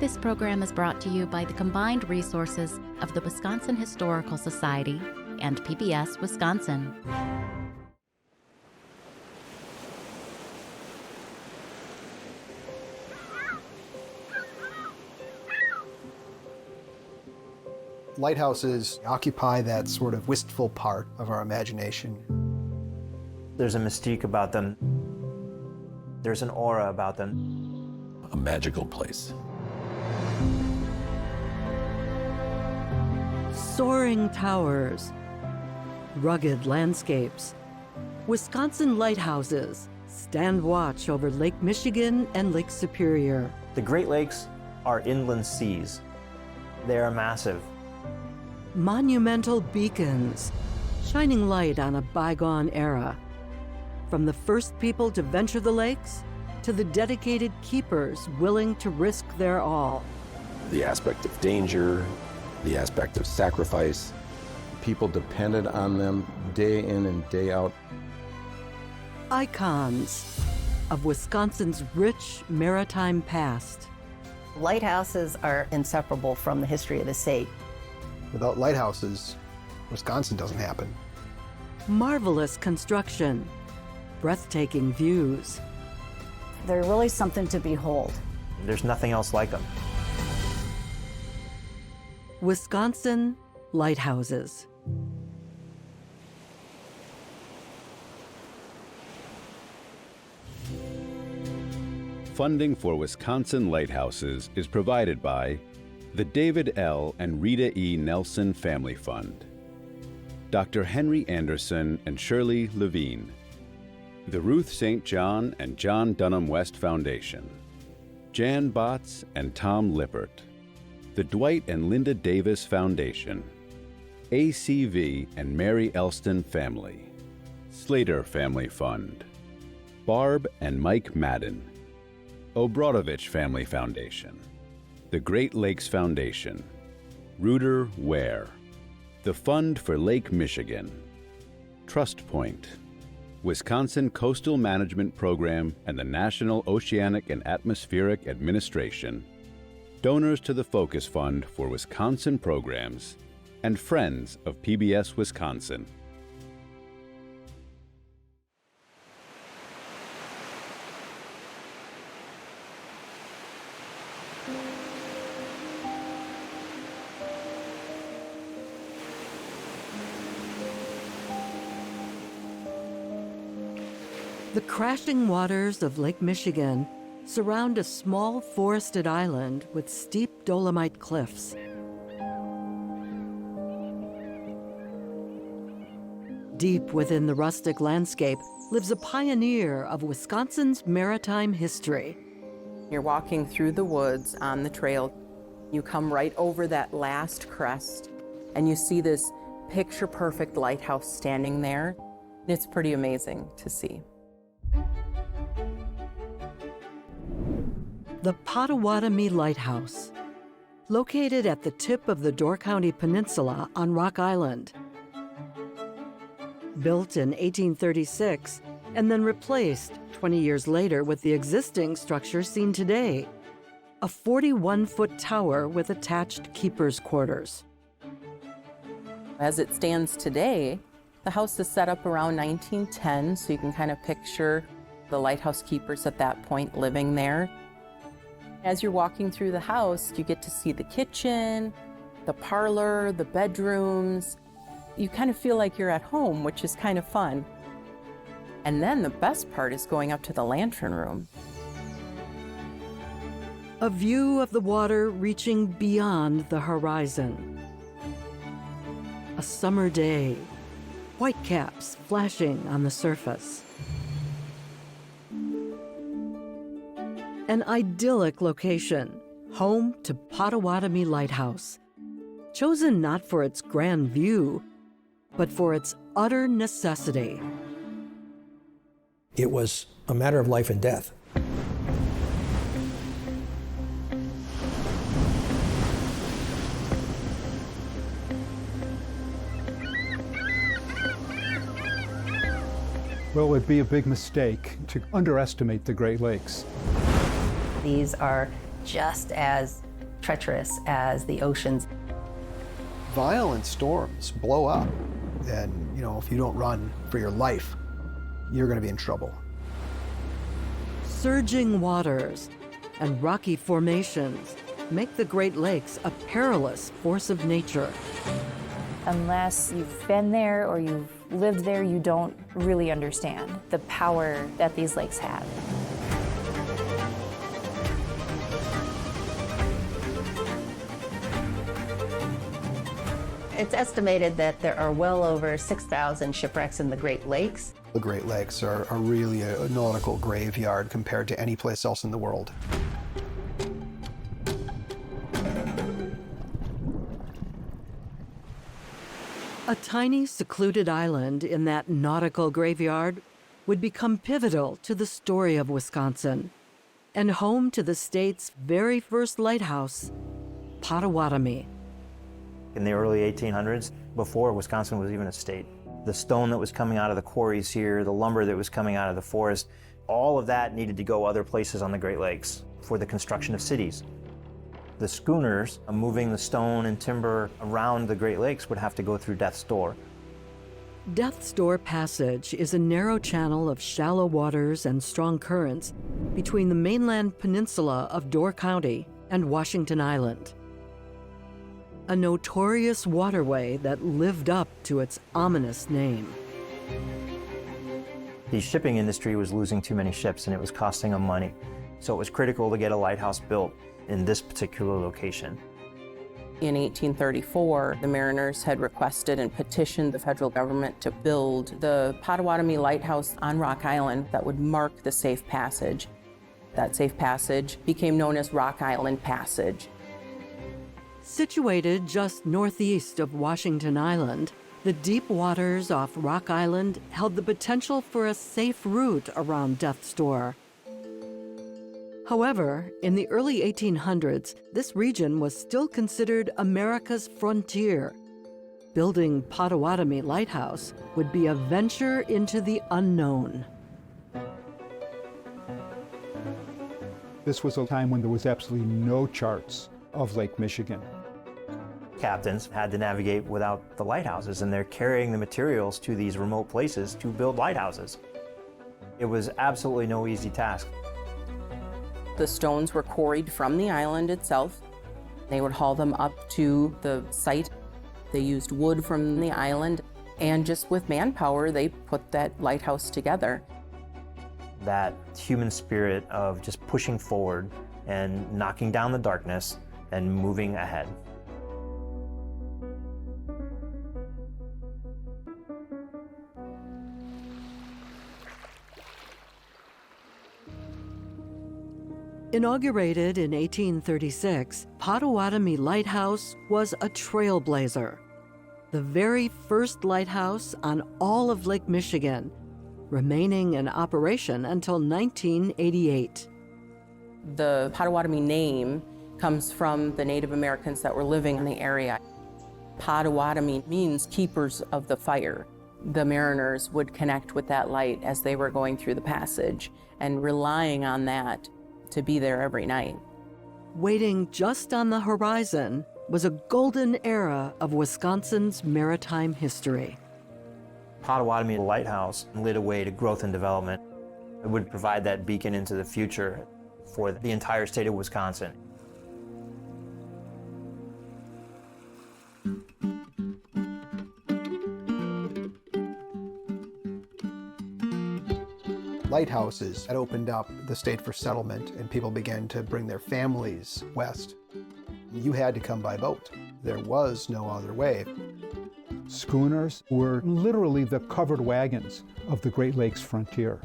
This program is brought to you by the combined resources of the Wisconsin Historical Society and PBS Wisconsin. Lighthouses occupy that sort of wistful part of our imagination. There's a mystique about them. There's an aura about them. A magical place. Soaring towers, rugged landscapes. Wisconsin lighthouses stand watch over Lake Michigan and Lake Superior. The Great Lakes are inland seas. They are massive. Monumental beacons, shining light on a bygone era. From the first people to venture the lakes, to the dedicated keepers willing to risk their all. The aspect of danger, the aspect of sacrifice. People depended on them day in and day out. Icons of Wisconsin's rich maritime past. Lighthouses are inseparable from the history of the state. Without lighthouses, Wisconsin doesn't happen. Marvelous construction, breathtaking views. They're really something to behold. There's nothing else like them. Wisconsin lighthouses. Funding for Wisconsin Lighthouses is provided by the David L. and Rita E. Nelson Family Fund, Dr. Henry Anderson and Shirley Levine, the Ruth St. John and John Dunham West Foundation, Jan Botts and Tom Lippert, the Dwight and Linda Davis Foundation, ACV and Mary Elston Family, Slater Family Fund, Barb and Mike Madden, Obradovich Family Foundation, the Great Lakes Foundation, Reuter Ware, the Fund for Lake Michigan, Trust Point, Wisconsin Coastal Management Program and the National Oceanic and Atmospheric Administration, donors to the Focus Fund for Wisconsin Programs, and friends of PBS Wisconsin. The crashing waters of Lake Michigan surround a small forested island with steep dolomite cliffs. Deep within the rustic landscape lives a pioneer of Wisconsin's maritime history. You're walking through the woods on the trail. You come right over that last crest, and you see this picture-perfect lighthouse standing there. It's pretty amazing to see. The Pottawatomie Lighthouse, located at the tip of the Door County Peninsula on Rock Island. Built in 1836 and then replaced 20 years later with the existing structure seen today, a 41-foot tower with attached keepers' quarters. As it stands today, the house is set up around 1910, so you can kind of picture the lighthouse keepers at that point living there. As you're walking through the house, you get to see the kitchen, the parlor, the bedrooms. You kind of feel like you're at home, which is kind of fun. And then the best part is going up to the lantern room. A view of the water reaching beyond the horizon. A summer day, whitecaps flashing on the surface. An idyllic location, home to Pottawatomie Lighthouse, chosen not for its grand view, but for its utter necessity. It was a matter of life and death. Well, it would be a big mistake to underestimate the Great Lakes. These are just as treacherous as the oceans. Violent storms blow up, and if you don't run for your life, you're going to be in trouble. Surging waters and rocky formations make the Great Lakes a perilous force of nature. Unless you've been there or you've lived there, you don't really understand the power that these lakes have. It's estimated that there are well over 6,000 shipwrecks in the Great Lakes. The Great Lakes are really a nautical graveyard compared to any place else in the world. A tiny, secluded island in that nautical graveyard would become pivotal to the story of Wisconsin and home to the state's very first lighthouse, Potawatomi. In the early 1800s, before Wisconsin was even a state, the stone that was coming out of the quarries here, the lumber that was coming out of the forest, all of that needed to go other places on the Great Lakes for the construction of cities. The schooners moving the stone and timber around the Great Lakes would have to go through Death's Door. Death's Door Passage is a narrow channel of shallow waters and strong currents between the mainland peninsula of Door County and Washington Island. A notorious waterway that lived up to its ominous name. The shipping industry was losing too many ships and it was costing them money. So it was critical to get a lighthouse built in this particular location. In 1834, the mariners had requested and petitioned the federal government to build the Potawatomi Lighthouse on Rock Island that would mark the safe passage. That safe passage became known as Rock Island Passage. Situated just northeast of Washington Island, the deep waters off Rock Island held the potential for a safe route around Death's Door. However, in the early 1800s, this region was still considered America's frontier. Building Potawatomi Lighthouse would be a venture into the unknown. This was a time when there was absolutely no charts of Lake Michigan. Captains had to navigate without the lighthouses, and they're carrying the materials to these remote places to build lighthouses. It was absolutely no easy task. The stones were quarried from the island itself. They would haul them up to the site. They used wood from the island, and just with manpower, they put that lighthouse together. That human spirit of just pushing forward and knocking down the darkness and moving ahead. Inaugurated in 1836, Potawatomi Lighthouse was a trailblazer. The very first lighthouse on all of Lake Michigan, remaining in operation until 1988. The Potawatomi name comes from the Native Americans that were living in the area. Potawatomi means keepers of the fire. The mariners would connect with that light as they were going through the passage and relying on that to be there every night. Waiting just on the horizon was a golden era of Wisconsin's maritime history. Potawatomi Lighthouse lit a way to growth and development. It would provide that beacon into the future for the entire state of Wisconsin. Lighthouses had opened up the state for settlement, and people began to bring their families west. You had to come by boat. There was no other way. Schooners were literally the covered wagons of the Great Lakes frontier.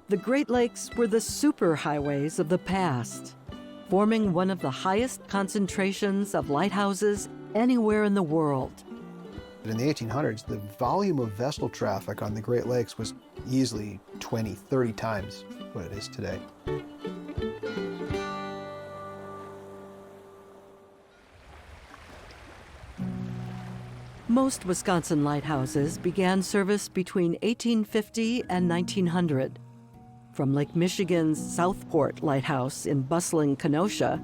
The Great Lakes were the superhighways of the past, forming one of the highest concentrations of lighthouses anywhere in the world. In the 1800s, the volume of vessel traffic on the Great Lakes was easily 20, 30 times what it is today. Most Wisconsin lighthouses began service between 1850 and 1900. From Lake Michigan's Southport Lighthouse in bustling Kenosha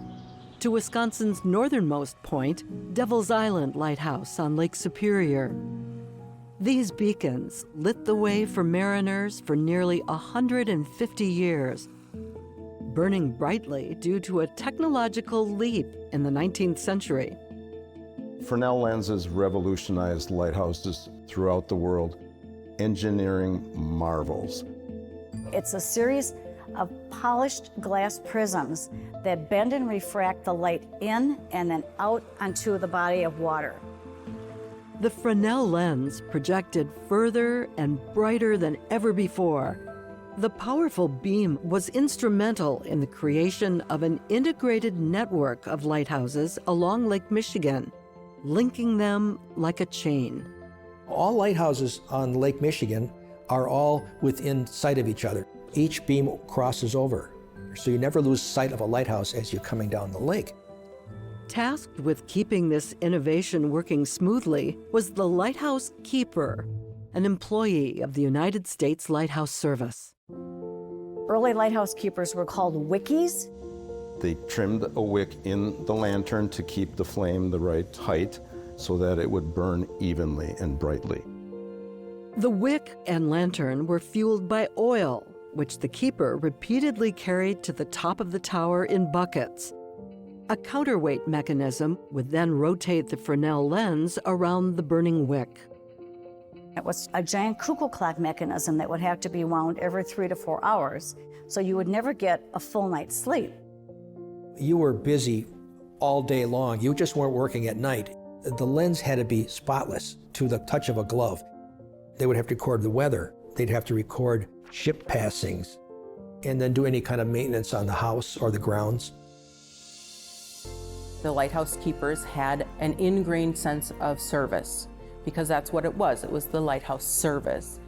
to Wisconsin's northernmost point, Devil's Island Lighthouse on Lake Superior. These beacons lit the way for mariners for nearly 150 years, burning brightly due to a technological leap in the 19th century. Fresnel lenses revolutionized lighthouses throughout the world, engineering marvels. It's a series of polished glass prisms that bend and refract the light in and then out onto the body of water. The Fresnel lens projected further and brighter than ever before. The powerful beam was instrumental in the creation of an integrated network of lighthouses along Lake Michigan, linking them like a chain. All lighthouses on Lake Michigan are all within sight of each other. Each beam crosses over, so you never lose sight of a lighthouse as you're coming down the lake. Tasked with keeping this innovation working smoothly was the lighthouse keeper, an employee of the United States Lighthouse Service. Early lighthouse keepers were called wickies. They trimmed a wick in the lantern to keep the flame the right height so that it would burn evenly and brightly. The wick and lantern were fueled by oil, which the keeper repeatedly carried to the top of the tower in buckets. A counterweight mechanism would then rotate the Fresnel lens around the burning wick. It was a giant cuckoo clock mechanism that would have to be wound every 3 to 4 hours, so you would never get a full night's sleep. You were busy all day long. You just weren't working at night. The lens had to be spotless to the touch of a glove. They would have to record the weather. They'd have to record ship passings and then do any kind of maintenance on the house or the grounds. The lighthouse keepers had an ingrained sense of service because that's what it was. It was the lighthouse service.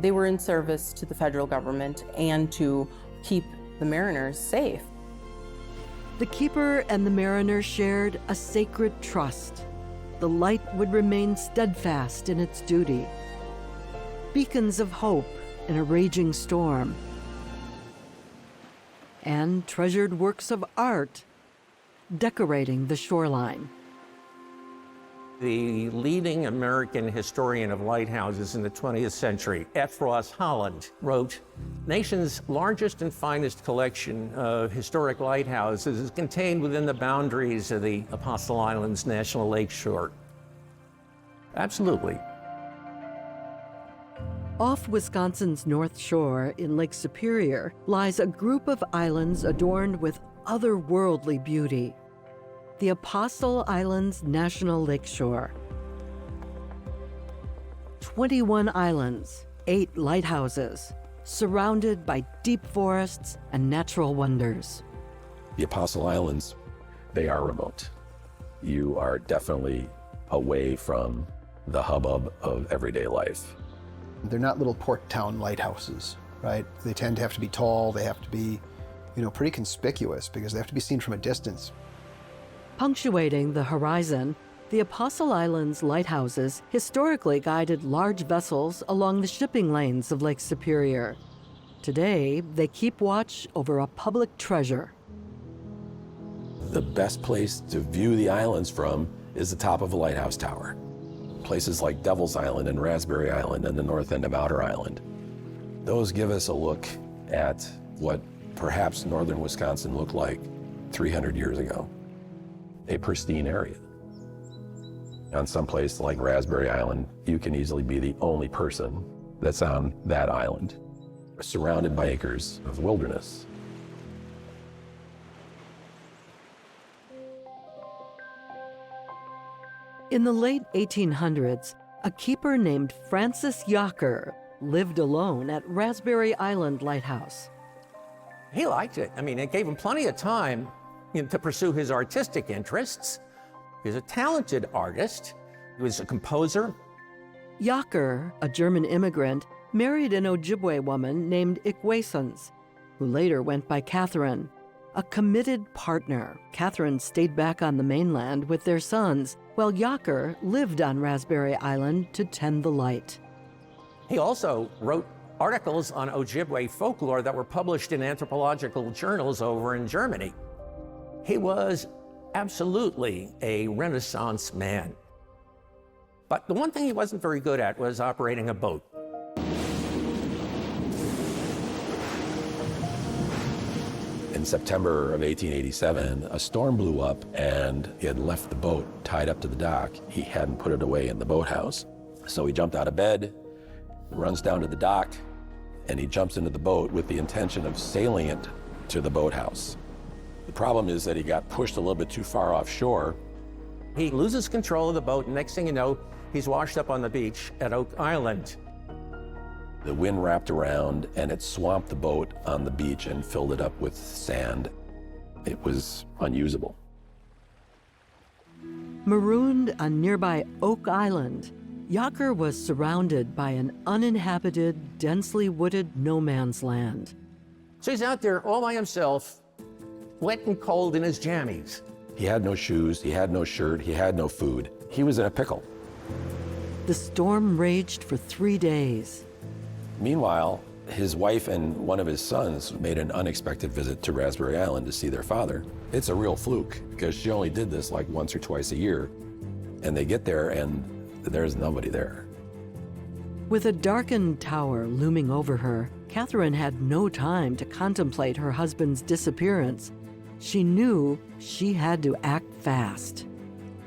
They were in service to the federal government and to keep the mariners safe. The keeper and the mariner shared a sacred trust. The light would remain steadfast in its duty. Beacons of hope in a raging storm. And treasured works of art decorating the shoreline. The leading American historian of lighthouses in the 20th century, F. Ross Holland, wrote, "Nation's largest and finest collection of historic lighthouses is contained within the boundaries of the Apostle Islands National Lakeshore." Absolutely. Off Wisconsin's North Shore in Lake Superior lies a group of islands adorned with otherworldly beauty. The Apostle Islands National Lakeshore. 21 islands, 8 lighthouses, surrounded by deep forests and natural wonders. The Apostle Islands, they are remote. You are definitely away from the hubbub of everyday life. They're not little port town lighthouses, right? They tend to have to be tall, they have to be, pretty conspicuous because they have to be seen from a distance. Punctuating the horizon, the Apostle Islands lighthouses historically guided large vessels along the shipping lanes of Lake Superior. Today, they keep watch over a public treasure. The best place to view the islands from is the top of a lighthouse tower. Places like Devil's Island and Raspberry Island and the north end of Outer Island. Those give us a look at what perhaps northern Wisconsin looked like 300 years ago. A pristine area. On some place like Raspberry Island, you can easily be the only person that's on that island, surrounded by acres of wilderness. In the late 1800s, a keeper named Francis Yocker lived alone at Raspberry Island Lighthouse. He liked it. It gave him plenty of time to pursue his artistic interests. He was a talented artist. He was a composer. Yocker, a German immigrant, married an Ojibwe woman named Ikwesons, who later went by Catherine. A committed partner, Catherine stayed back on the mainland with their sons, while Yocker lived on Raspberry Island to tend the light. He also wrote articles on Ojibwe folklore that were published in anthropological journals over in Germany. He was absolutely a Renaissance man. But the one thing he wasn't very good at was operating a boat. In September of 1887, a storm blew up and he had left the boat tied up to the dock. He hadn't put it away in the boathouse. So he jumped out of bed, runs down to the dock, and he jumps into the boat with the intention of sailing it to the boathouse. The problem is that he got pushed a little bit too far offshore. He loses control of the boat, and next thing you know, he's washed up on the beach at Oak Island. The wind wrapped around and it swamped the boat on the beach and filled it up with sand. It was unusable. Marooned on nearby Oak Island, Yocker was surrounded by an uninhabited, densely wooded no man's land. So he's out there all by himself, wet and cold in his jammies. He had no shoes, he had no shirt, he had no food. He was in a pickle. The storm raged for 3 days. Meanwhile, his wife and one of his sons made an unexpected visit to Raspberry Island to see their father. It's a real fluke because she only did this like once or twice a year. And they get there and there's nobody there. With a darkened tower looming over her, Catherine had no time to contemplate her husband's disappearance. She knew she had to act fast.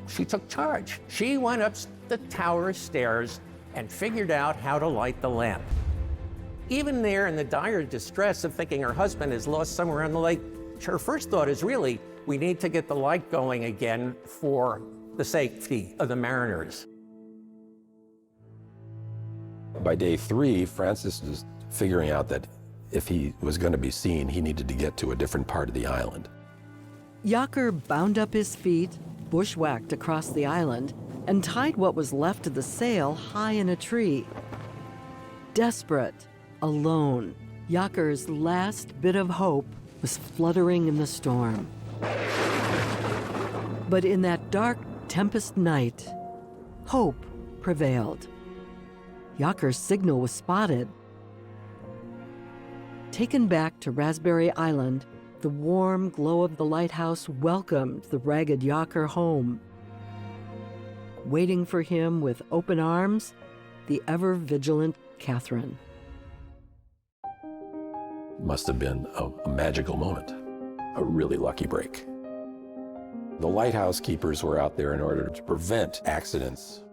She took charge. She went up the tower stairs and figured out how to light the lamp. Even there in the dire distress of thinking her husband is lost somewhere on the lake, her first thought is really, we need to get the light going again for the safety of the mariners. By day 3, Francis was figuring out that if he was going to be seen, he needed to get to a different part of the island. Yocker bound up his feet, bushwhacked across the island, and tied what was left of the sail high in a tree. Desperate, alone, Yocker's last bit of hope was fluttering in the storm. But in that dark tempest night, hope prevailed. Yocker's signal was spotted. Taken back to Raspberry Island, the warm glow of the lighthouse welcomed the ragged Yocker home. Waiting for him with open arms, the ever-vigilant Catherine. Must have been a magical moment, a really lucky break. The lighthouse keepers were out there in order to prevent accidents.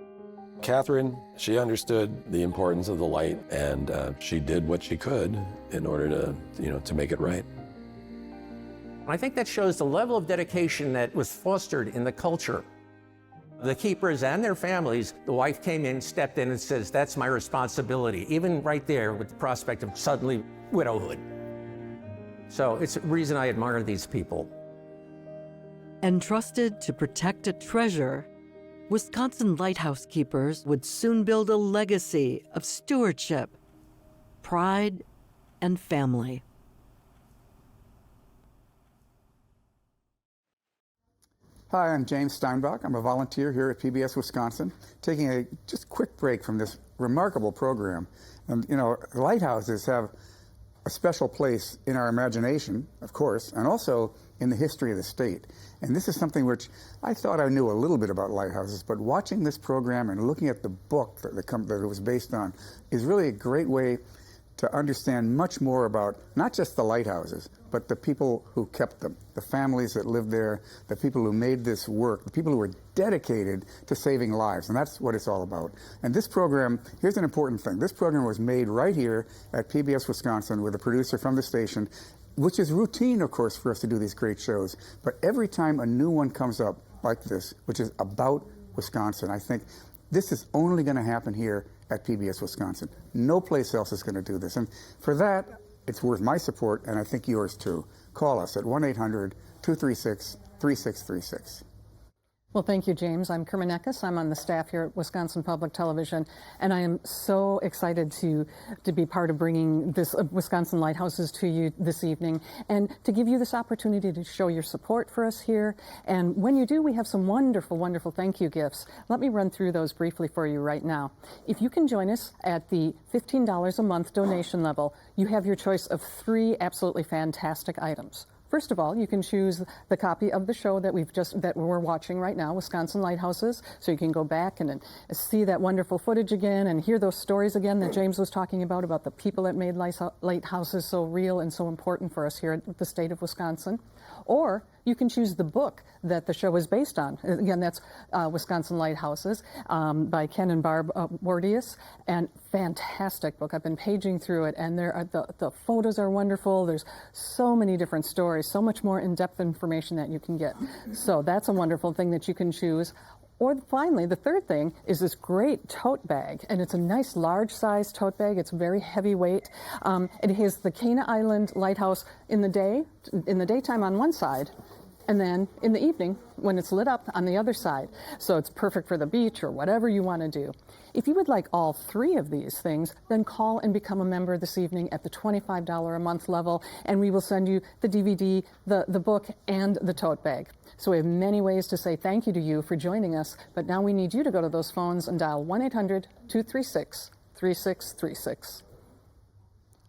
Catherine, she understood the importance of the light, and she did what she could in order to make it right. I think that shows the level of dedication that was fostered in the culture. The keepers and their families, the wife came in, stepped in and says, that's my responsibility, even right there with the prospect of suddenly widowhood. So it's a reason I admire these people. Entrusted to protect a treasure, Wisconsin lighthouse keepers would soon build a legacy of stewardship, pride, and family. Hi, I'm James Steinbach. I'm a volunteer here at PBS Wisconsin, taking a just quick break from this remarkable program. And lighthouses have a special place in our imagination, of course, and also in the history of the state. And this is something which I thought I knew a little bit about lighthouses, but watching this program and looking at the book that it was based on is really a great way to understand much more about not just the lighthouses, but the people who kept them, the families that lived there, the people who made this work, the people who were dedicated to saving lives, and that's what it's all about. And this program, here's an important thing. This program was made right here at PBS Wisconsin with a producer from the station, which is routine, of course, for us to do these great shows. But every time a new one comes up like this, which is about Wisconsin, I think this is only going to happen here at PBS Wisconsin. No place else is going to do this. And for that, it's worth my support, and I think yours too. Call us at 1-800-236-3636. Well, thank you, James. I'm Kerma Neckes. I'm on the staff here at Wisconsin Public Television, and I am so excited to be part of bringing this Wisconsin Lighthouses to you this evening, and to give you this opportunity to show your support for us here. And when you do, we have some wonderful, wonderful thank you gifts. Let me run through those briefly for you right now. If you can join us at the $15 a month donation level, you have your choice of 3 absolutely fantastic items. First of all, you can choose the copy of the show that we're watching right now, Wisconsin Lighthouses, so you can go back and see that wonderful footage again and hear those stories again that James was talking about the people that made lighthouses so real and so important for us here at the state of Wisconsin. Or you can choose the book that the show is based on. Again, that's Wisconsin Lighthouses by Ken and Barb Wardius, and fantastic book. I've been paging through it, and the photos are wonderful. There's so many different stories, so much more in-depth information that you can get. So that's a wonderful thing that you can choose. Or finally, the third thing is this great tote bag, and it's a nice large-sized tote bag. It's very heavyweight. It has the Cana Island Lighthouse in the daytime on one side, and then in the evening when it's lit up on the other side. So it's perfect for the beach or whatever you want to do. If you would like all three of these things, then call and become a member this evening at the $25 a month level, and we will send you the DVD, the book, and the tote bag. So we have many ways to say thank you to you for joining us, but now we need you to go to those phones and dial 1-800-236-3636.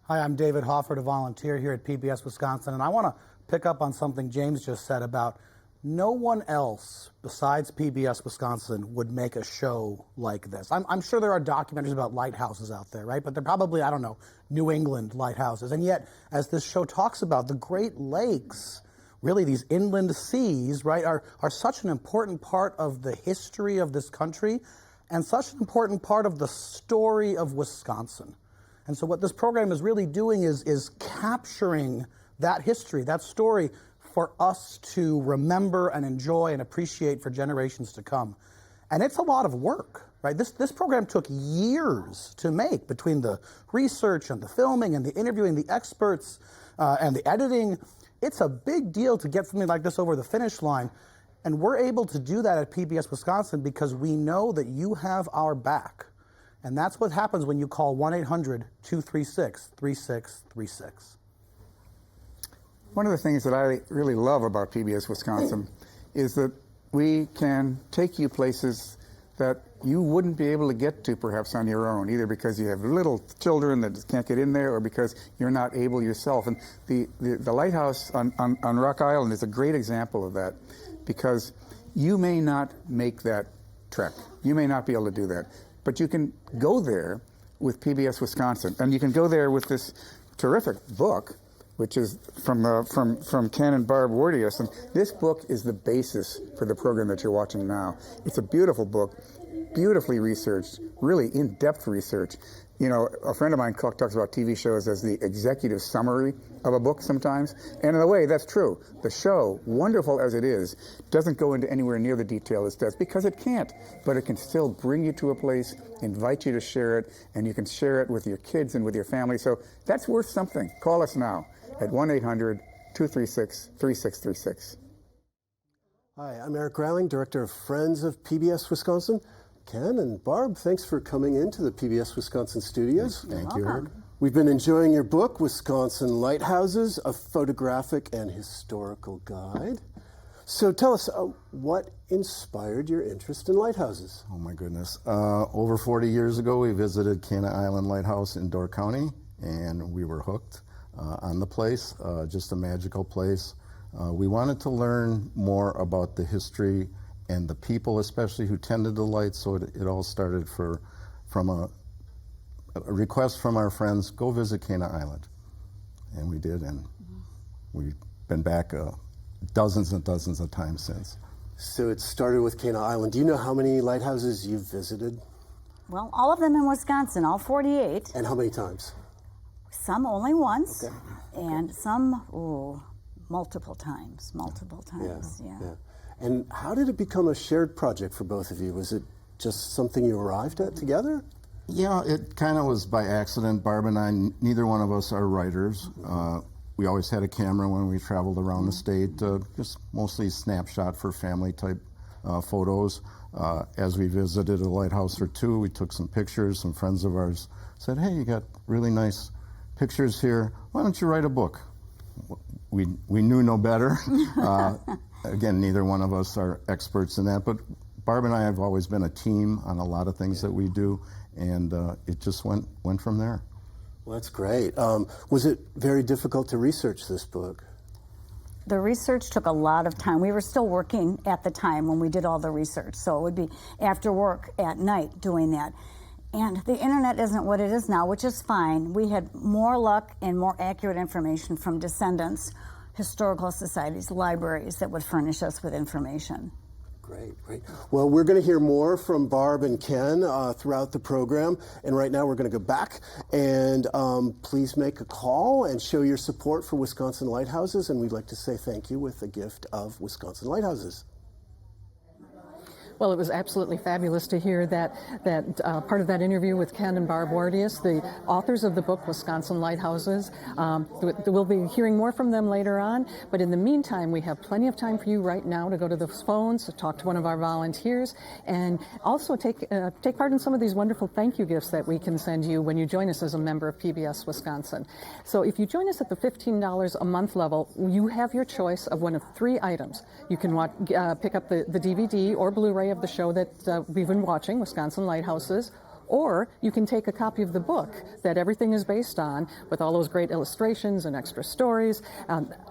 Hi, I'm David Hoffert, a volunteer here at PBS Wisconsin, and I want to pick up on something James just said about no one else besides PBS Wisconsin would make a show like this. I'm sure there are documentaries about lighthouses out there, right? But they're probably, I don't know, New England lighthouses. And yet, as this show talks about, the Great Lakes, really these inland seas, right, are such an important part of the history of this country and such an important part of the story of Wisconsin. And so what this program is really doing is capturing that history, that story, for us to remember and enjoy and appreciate for generations to come. And it's a lot of work, right? This program took years to make, between the research and the filming and the interviewing the experts and the editing. It's a big deal to get something like this over the finish line. And we're able to do that at PBS Wisconsin because we know that you have our back. And that's what happens when you call 1-800-236-3636. One of the things that I really love about PBS Wisconsin is that we can take you places that you wouldn't be able to get to perhaps on your own, either because you have little children that can't get in there or because you're not able yourself. And the lighthouse on Rock Island is a great example of that, because you may not make that trek. You may not be able to do that. But you can go there with PBS Wisconsin, and you can go there with this terrific book, which is from Ken and Barb Wardius. And this book is the basis for the program that you're watching now. It's a beautiful book, beautifully researched, really in-depth research. You know, a friend of mine talks about TV shows as the executive summary of a book sometimes. And in a way, that's true. The show, wonderful as it is, doesn't go into anywhere near the detail this does, because it can't. But it can still bring you to a place, invite you to share it, and you can share it with your kids and with your family. So that's worth something. Call us now at 1-800-236-3636. Hi, I'm Eric Growling, Director of Friends of PBS Wisconsin. Ken and Barb, thanks for coming into the PBS Wisconsin studios. Thank you, Eric. We've been enjoying your book, Wisconsin Lighthouses, a photographic and historical guide. So tell us, what inspired your interest in lighthouses? Oh my goodness. Over 40 years ago, we visited Cana Island Lighthouse in Door County, and we were hooked on the place, just a magical place. We wanted to learn more about the history and the people, especially, who tended the lights. So it all started from a request from our friends, go visit Cana Island. And we did, and we've been back dozens and dozens of times since. So it started with Cana Island. Do you know how many lighthouses you've visited? Well, all of them in Wisconsin, all 48. And how many times? Some only once, okay. And some, multiple times, yeah. And how did it become a shared project for both of you? Was it just something you arrived at together? Yeah, it kind of was by accident. Barb and I, neither one of us are writers. We always had a camera when we traveled around the state, just mostly snapshot for family type photos. As we visited a lighthouse or two, we took some pictures. Some friends of ours said, hey, you got really nice pictures here. Why don't you write a book? We knew no better. Again, neither one of us are experts in that, but Barb and I have always been a team on a lot of things that we do, and it just went from there. Well, that's great. Was it very difficult to research this book? The research took a lot of time. We were still working at the time when we did all the research, so it would be after work at night doing that. And the internet isn't what it is now, which is fine. We had more luck and more accurate information from descendants, historical societies, libraries that would furnish us with information. Great, great. Well, we're going to hear more from Barb and Ken throughout the program. And right now we're going to go back and please make a call and show your support for Wisconsin Lighthouses. And we'd like to say thank you with a gift of Wisconsin Lighthouses. Well, it was absolutely fabulous to hear that part of that interview with Ken and Barb Wardius, the authors of the book Wisconsin Lighthouses. We'll be hearing more from them later on, but in the meantime, we have plenty of time for you right now to go to those phones, to talk to one of our volunteers, and also take part in some of these wonderful thank you gifts that we can send you when you join us as a member of PBS Wisconsin. So if you join us at the $15 a month level, you have your choice of one of 3 items. You can pick up the DVD or Blu-ray of the show that we've been watching, Wisconsin Lighthouses, or you can take a copy of the book that everything is based on with all those great illustrations and extra stories,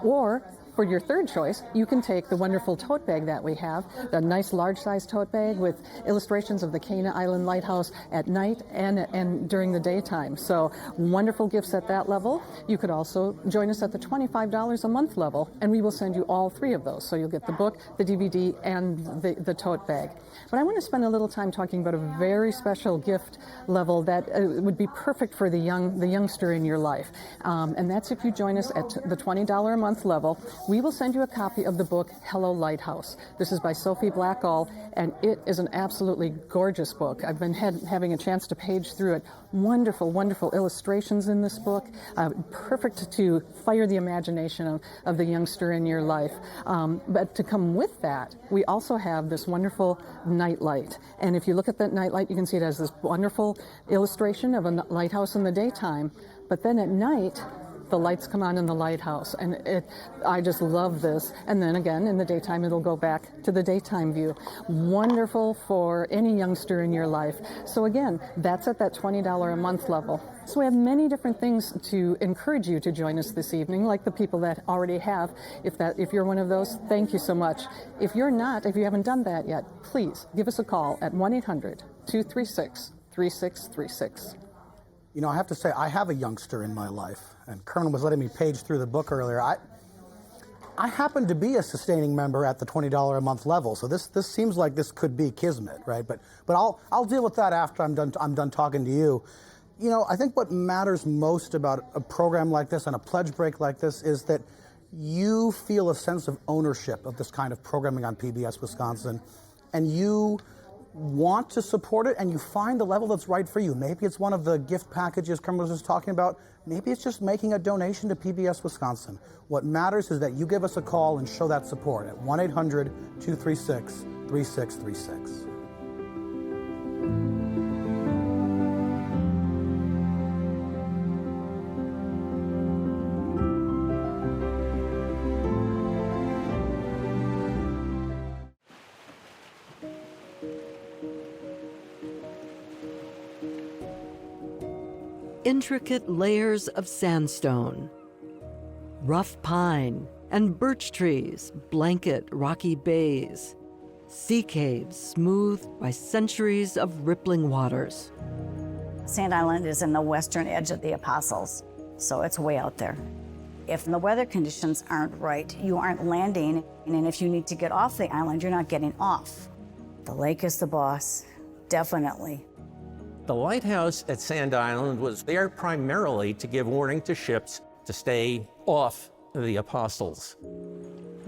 or for your third choice, you can take the wonderful tote bag that we have, the nice large-size tote bag with illustrations of the Cana Island Lighthouse at night and during the daytime. So wonderful gifts at that level. You could also join us at the $25 a month level, and we will send you all 3 of those. So you'll get the book, the DVD, and the tote bag. But I want to spend a little time talking about a very special gift level that would be perfect for the youngster in your life. And that's if you join us at the $20 a month level. We will send you a copy of the book, Hello Lighthouse. This is by Sophie Blackall, and it is an absolutely gorgeous book. I've been having a chance to page through it. Wonderful, wonderful illustrations in this book. Perfect to fire the imagination of the youngster in your life. But to come with that, we also have this wonderful nightlight. And if you look at that nightlight, you can see it has this wonderful illustration of a lighthouse in the daytime. But then at night, the lights come on in the lighthouse, and I just love this. And then again, in the daytime, it'll go back to the daytime view. Wonderful for any youngster in your life. So again, that's at that $20 a month level. So we have many different things to encourage you to join us this evening, like the people that already have. If you're one of those, thank you so much. If you're not, if you haven't done that yet, please give us a call at 1-800-236-3636. You know, I have to say, I have a youngster in my life, and Kermit was letting me page through the book earlier. I happen to be a sustaining member at the $20 a month level, so this seems like this could be kismet, right? But I'll deal with that after I'm done talking to you. You know, I think what matters most about a program like this and a pledge break like this is that you feel a sense of ownership of this kind of programming on PBS Wisconsin, and you want to support it, and you find the level that's right for you. Maybe it's one of the gift packages Kermit was just talking about. Maybe it's just making a donation to PBS Wisconsin. What matters is that you give us a call and show that support at 1-800-236-3636. Intricate layers of sandstone, rough pine and birch trees blanket rocky bays, sea caves smoothed by centuries of rippling waters. Sand Island is in the western edge of the Apostles, so it's way out there. If the weather conditions aren't right, you aren't landing, and if you need to get off the island, you're not getting off. The lake is the boss, definitely. The lighthouse at Sand Island was there primarily to give warning to ships to stay off the Apostles.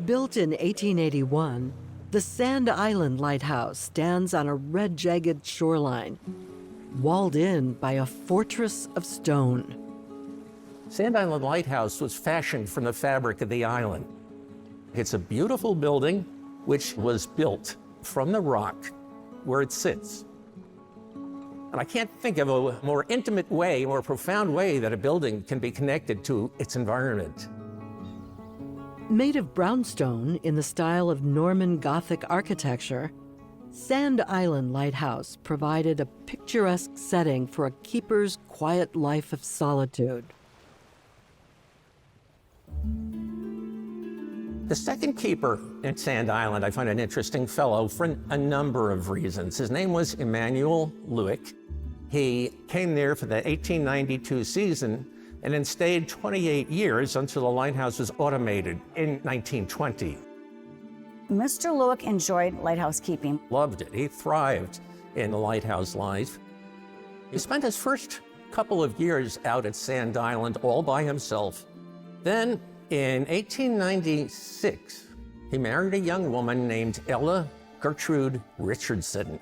Built in 1881, the Sand Island Lighthouse stands on a red, jagged shoreline, walled in by a fortress of stone. Sand Island Lighthouse was fashioned from the fabric of the island. It's a beautiful building which was built from the rock where it sits. And I can't think of a more intimate way, more profound way that a building can be connected to its environment. Made of brownstone in the style of Norman Gothic architecture, Sand Island Lighthouse provided a picturesque setting for a keeper's quiet life of solitude. The second keeper at Sand Island, I find an interesting fellow for a number of reasons. His name was Emanuel Lewick. He came there for the 1892 season and then stayed 28 years until the lighthouse was automated in 1920. Mr. Lewick enjoyed lighthouse keeping. Loved it. He thrived in the lighthouse life. He spent his first couple of years out at Sand Island all by himself. Then, in 1896, he married a young woman named Ella Gertrude Richardson.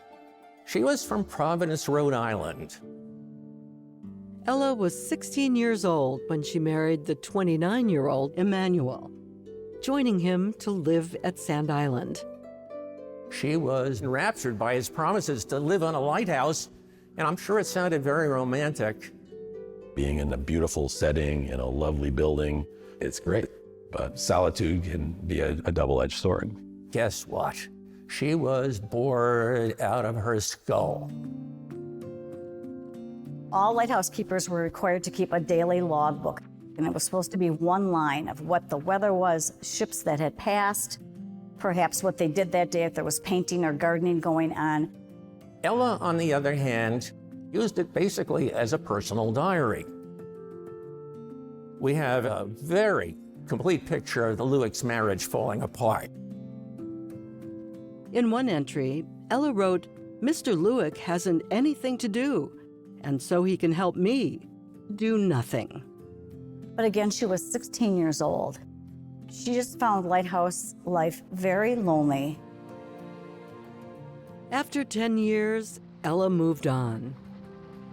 She was from Providence, Rhode Island. Ella was 16 years old when she married the 29-year-old Emanuel, joining him to live at Sand Island. She was enraptured by his promises to live on a lighthouse, and I'm sure it sounded very romantic. Being in a beautiful setting, in a lovely building, it's great. But solitude can be a double-edged sword. Guess what? She was bored out of her skull. All lighthouse keepers were required to keep a daily logbook, and it was supposed to be one line of what the weather was, ships that had passed, perhaps what they did that day if there was painting or gardening going on. Ella, on the other hand, used it basically as a personal diary. We have a very complete picture of the Lewick's marriage falling apart. In one entry, Ella wrote, "Mr. Lewick hasn't anything to do, and so he can help me do nothing." But again, she was 16 years old. She just found lighthouse life very lonely. After 10 years, Ella moved on.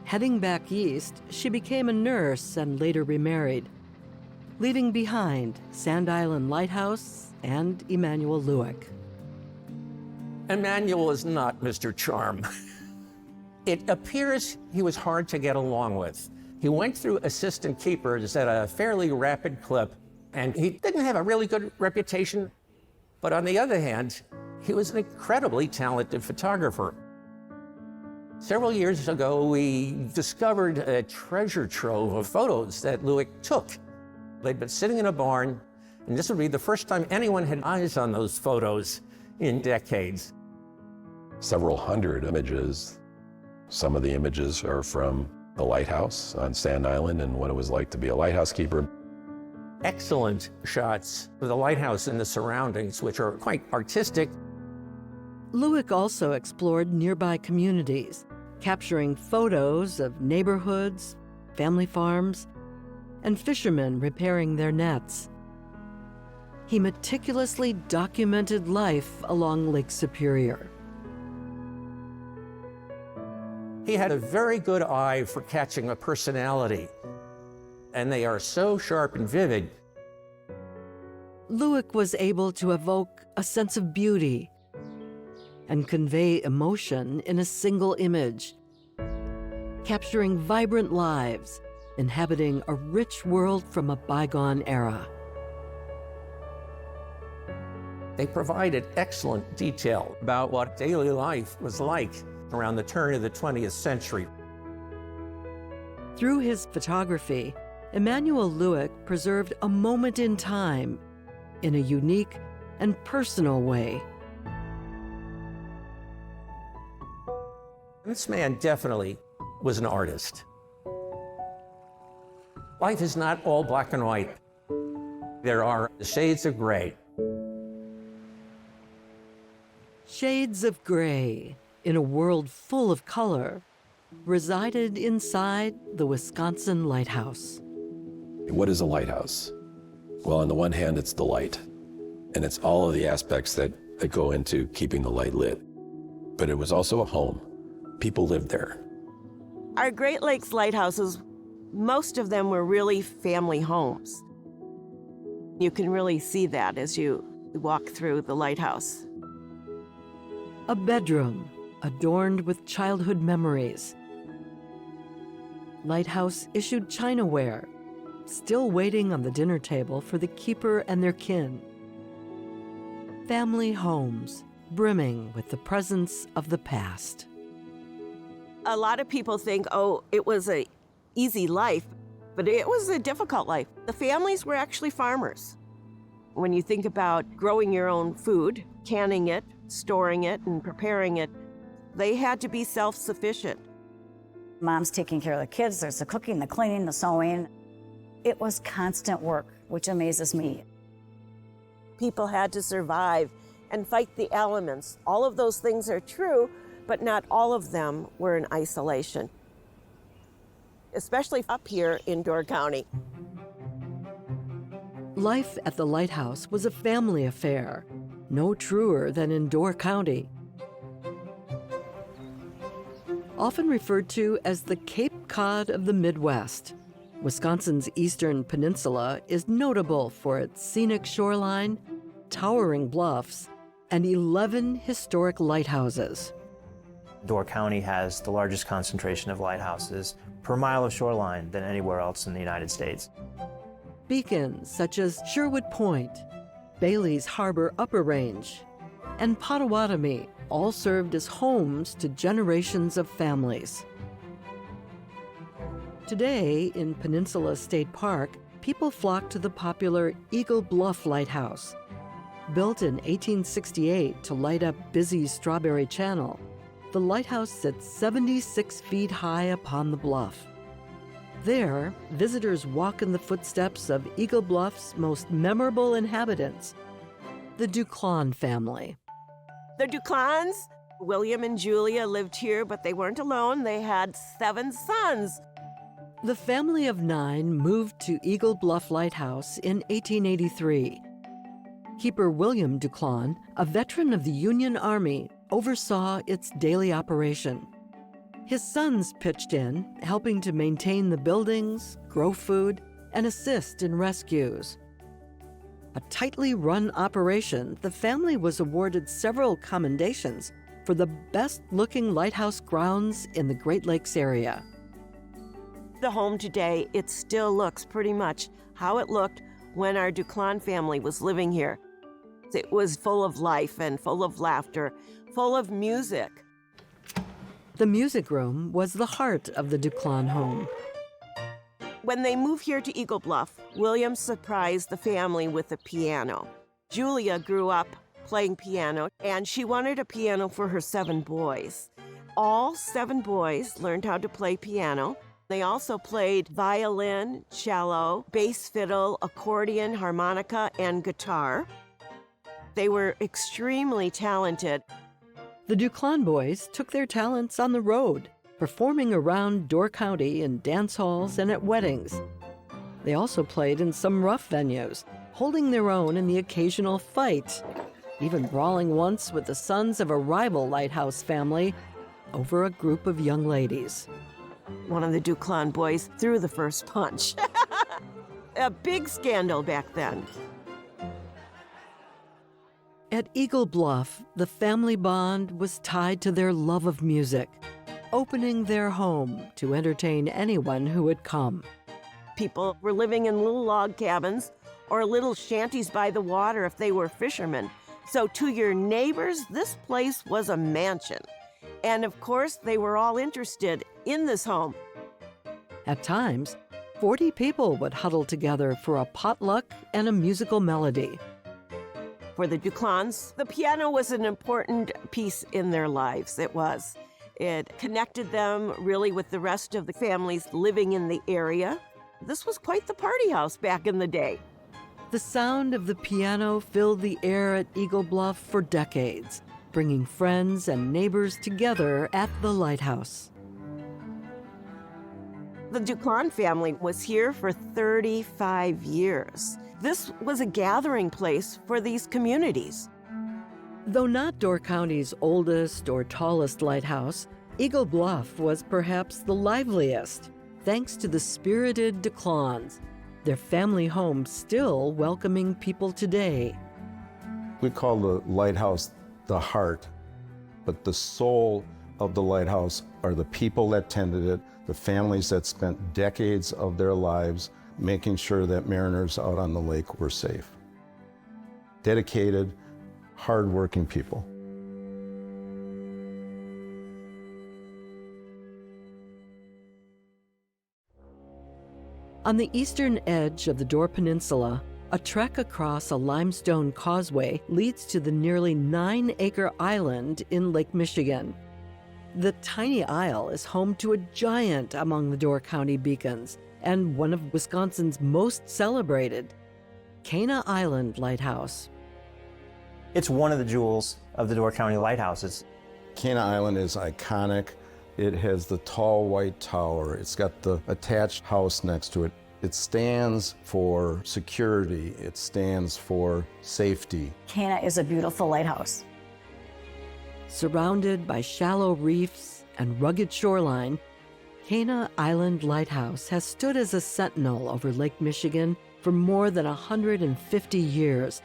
Heading back east, she became a nurse and later remarried, leaving behind Sand Island Lighthouse and Emanuel Lewick. Emanuel is not Mr. Charm. It appears he was hard to get along with. He went through assistant keepers at a fairly rapid clip, and he didn't have a really good reputation. But on the other hand, he was an incredibly talented photographer. Several years ago, we discovered a treasure trove of photos that Lewick took. They'd been sitting in a barn, and this would be the first time anyone had eyes on those photos in decades. Several hundred images. Some of the images are from the lighthouse on Sand Island and what it was like to be a lighthouse keeper. Excellent shots of the lighthouse and the surroundings, which are quite artistic. Lewick also explored nearby communities, capturing photos of neighborhoods, family farms, and fishermen repairing their nets. He meticulously documented life along Lake Superior. He had a very good eye for catching a personality, and they are so sharp and vivid. Lewick was able to evoke a sense of beauty and convey emotion in a single image, capturing vibrant lives, inhabiting a rich world from a bygone era. They provided excellent detail about what daily life was like around the turn of the 20th century. Through his photography, Emanuel Lewick preserved a moment in time in a unique and personal way. This man definitely was an artist. Life is not all black and white. There are shades of gray. Shades of gray in a world full of color resided inside the Wisconsin Lighthouse. What is a lighthouse? Well, on the one hand, it's the light, and it's all of the aspects that go into keeping the light lit. But it was also a home. People lived there. Our Great Lakes lighthouses, most of them were really family homes. You can really see that as you walk through the lighthouse. A bedroom adorned with childhood memories. Lighthouse issued chinaware, still waiting on the dinner table for the keeper and their kin. Family homes brimming with the presence of the past. A lot of people think, oh, it was an easy life, but it was a difficult life. The families were actually farmers. When you think about growing your own food, canning it, storing it, and preparing it, they had to be self-sufficient. Mom's taking care of the kids, there's the cooking, the cleaning, the sewing. It was constant work, which amazes me. People had to survive and fight the elements. All of those things are true, but not all of them were in isolation, especially up here in Door County. Life at the lighthouse was a family affair, no truer than in Door County. Often referred to as the Cape Cod of the Midwest, Wisconsin's eastern peninsula is notable for its scenic shoreline, towering bluffs, and 11 historic lighthouses. Door County has the largest concentration of lighthouses per mile of shoreline than anywhere else in the United States. Beacons such as Sherwood Point, Bailey's Harbor Upper Range, and Potawatomi all served as homes to generations of families. Today, in Peninsula State Park, people flock to the popular Eagle Bluff Lighthouse. Built in 1868 to light up busy Strawberry Channel, the lighthouse sits 76 feet high upon the bluff. There, visitors walk in the footsteps of Eagle Bluff's most memorable inhabitants, the Duclon family. The Duclons, William and Julia lived here, but they weren't alone. They had 7 sons. The family of 9 moved to Eagle Bluff Lighthouse in 1883. Keeper William Duclon, a veteran of the Union Army, oversaw its daily operation. His sons pitched in, helping to maintain the buildings, grow food, and assist in rescues. A tightly run operation, the family was awarded several commendations for the best-looking lighthouse grounds in the Great Lakes area. The home today, it still looks pretty much how it looked when our Duclon family was living here. It was full of life and full of laughter, full of music. The music room was the heart of the Duclon home. When they moved here to Eagle Bluff, William surprised the family with a piano. Julia grew up playing piano, and she wanted a piano for her 7 boys. All 7 boys learned how to play piano. They also played violin, cello, bass fiddle, accordion, harmonica, and guitar. They were extremely talented. The Duclon boys took their talents on the road, performing around Door County in dance halls and at weddings. They also played in some rough venues, holding their own in the occasional fight, even brawling once with the sons of a rival lighthouse family over a group of young ladies. One of the Duclon boys threw the first punch. A big scandal back then. At Eagle Bluff, the family bond was tied to their love of music, opening their home to entertain anyone who would come. People were living in little log cabins or little shanties by the water if they were fishermen. So to your neighbors, this place was a mansion. And of course, they were all interested in this home. At times, 40 people would huddle together for a potluck and a musical melody. For the Duclons, the piano was an important piece in their lives. It was. It connected them really with the rest of the families living in the area. This was quite the party house back in the day. The sound of the piano filled the air at Eagle Bluff for decades, bringing friends and neighbors together at the lighthouse. The Duclon family was here for 35 years. This was a gathering place for these communities. Though not Door County's oldest or tallest lighthouse, Eagle Bluff was perhaps the liveliest, thanks to the spirited Duclons, their family home still welcoming people today. We call the lighthouse the heart, but the soul of the lighthouse are the people that tended it, the families that spent decades of their lives making sure that mariners out on the lake were safe. Dedicated, hard-working people. On the eastern edge of the Door Peninsula, A trek across a limestone causeway leads to the nearly 9-acre island in Lake Michigan. The tiny isle is home to a giant among the Door County beacons and one of Wisconsin's most celebrated, Cana Island Lighthouse. It's one of the jewels of the Door County lighthouses. Cana Island is iconic. It has the tall white tower. It's got the attached house next to it. It stands for security. It stands for safety. Cana is a beautiful lighthouse. Surrounded by shallow reefs and rugged shoreline, Cana Island Lighthouse has stood as a sentinel over Lake Michigan for more than 150 years,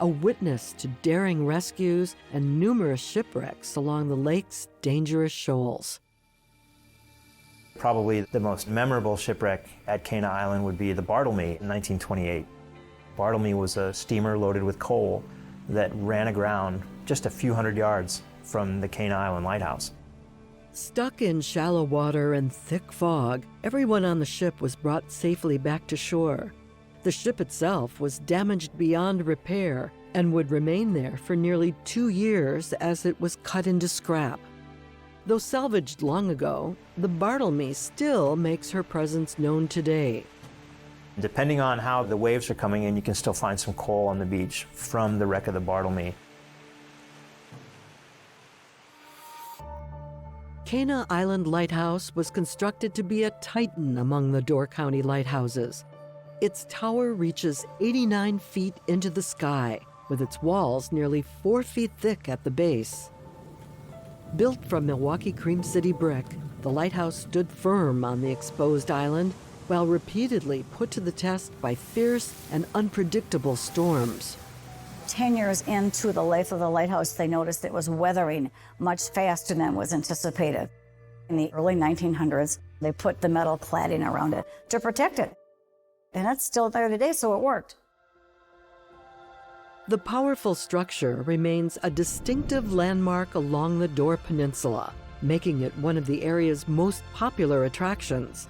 a witness to daring rescues and numerous shipwrecks along the lake's dangerous shoals. Probably the most memorable shipwreck at Cana Island would be the Bartlemy in 1928. Bartlemy was a steamer loaded with coal that ran aground just a few hundred yards from the Cana Island Lighthouse. Stuck in shallow water and thick fog, everyone on the ship was brought safely back to shore. The ship itself was damaged beyond repair and would remain there for nearly 2 years as it was cut into scrap. Though salvaged long ago, the Bartlemy still makes her presence known today. Depending on how the waves are coming in, you can still find some coal on the beach from the wreck of the Bartlemy. Cana Island Lighthouse was constructed to be a titan among the Door County lighthouses. Its tower reaches 89 feet into the sky, with its walls nearly 4 feet thick at the base. Built from Milwaukee Cream City brick, the lighthouse stood firm on the exposed island while repeatedly put to the test by fierce and unpredictable storms. 10 years into the life of the lighthouse, they noticed it was weathering much faster than was anticipated. In the early 1900s, they put the metal cladding around it to protect it. And it's still there today, so it worked. The powerful structure remains a distinctive landmark along the Door Peninsula, making it one of the area's most popular attractions.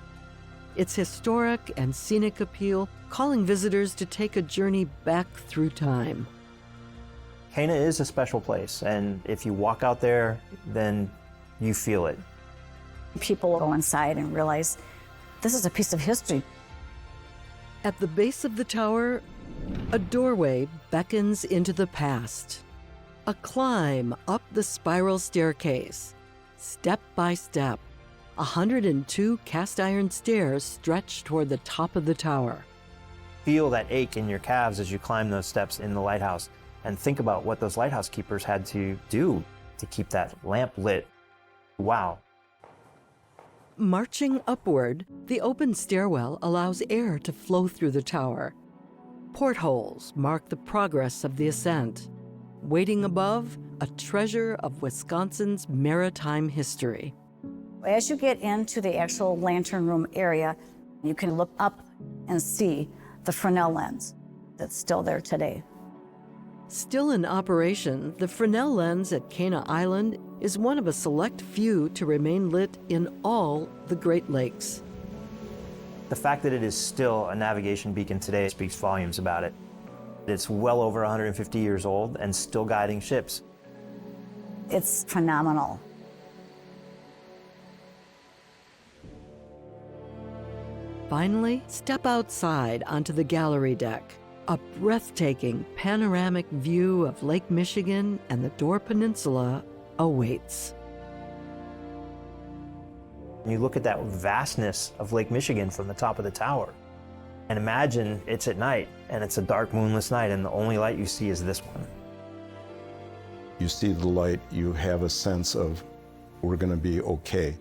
Its historic and scenic appeal calling visitors to take a journey back through time. Cana is a special place, and if you walk out there, then you feel it. People go inside and realize this is a piece of history. At the base of the tower, a doorway beckons into the past. A climb up the spiral staircase. Step by step, 102 cast iron stairs stretch toward the top of the tower. Feel that ache in your calves as you climb those steps in the lighthouse, and think about what those lighthouse keepers had to do to keep that lamp lit. Wow. Marching upward, the open stairwell allows air to flow through the tower. Portholes mark the progress of the ascent. Waiting above, a treasure of Wisconsin's maritime history. As you get into the actual lantern room area, you can look up and see the Fresnel lens that's still there today. Still in operation, the Fresnel lens at Cana Island is one of a select few to remain lit in all the Great Lakes. The fact that it is still a navigation beacon today speaks volumes about it. It's well over 150 years old and still guiding ships. It's phenomenal. Finally, step outside onto the gallery deck. A breathtaking panoramic view of Lake Michigan and the Door Peninsula awaits. You look at that vastness of Lake Michigan from the top of the tower, and imagine it's at night, and it's a dark, moonless night, and the only light you see is this one. You see the light, you have a sense of we're going to be okay.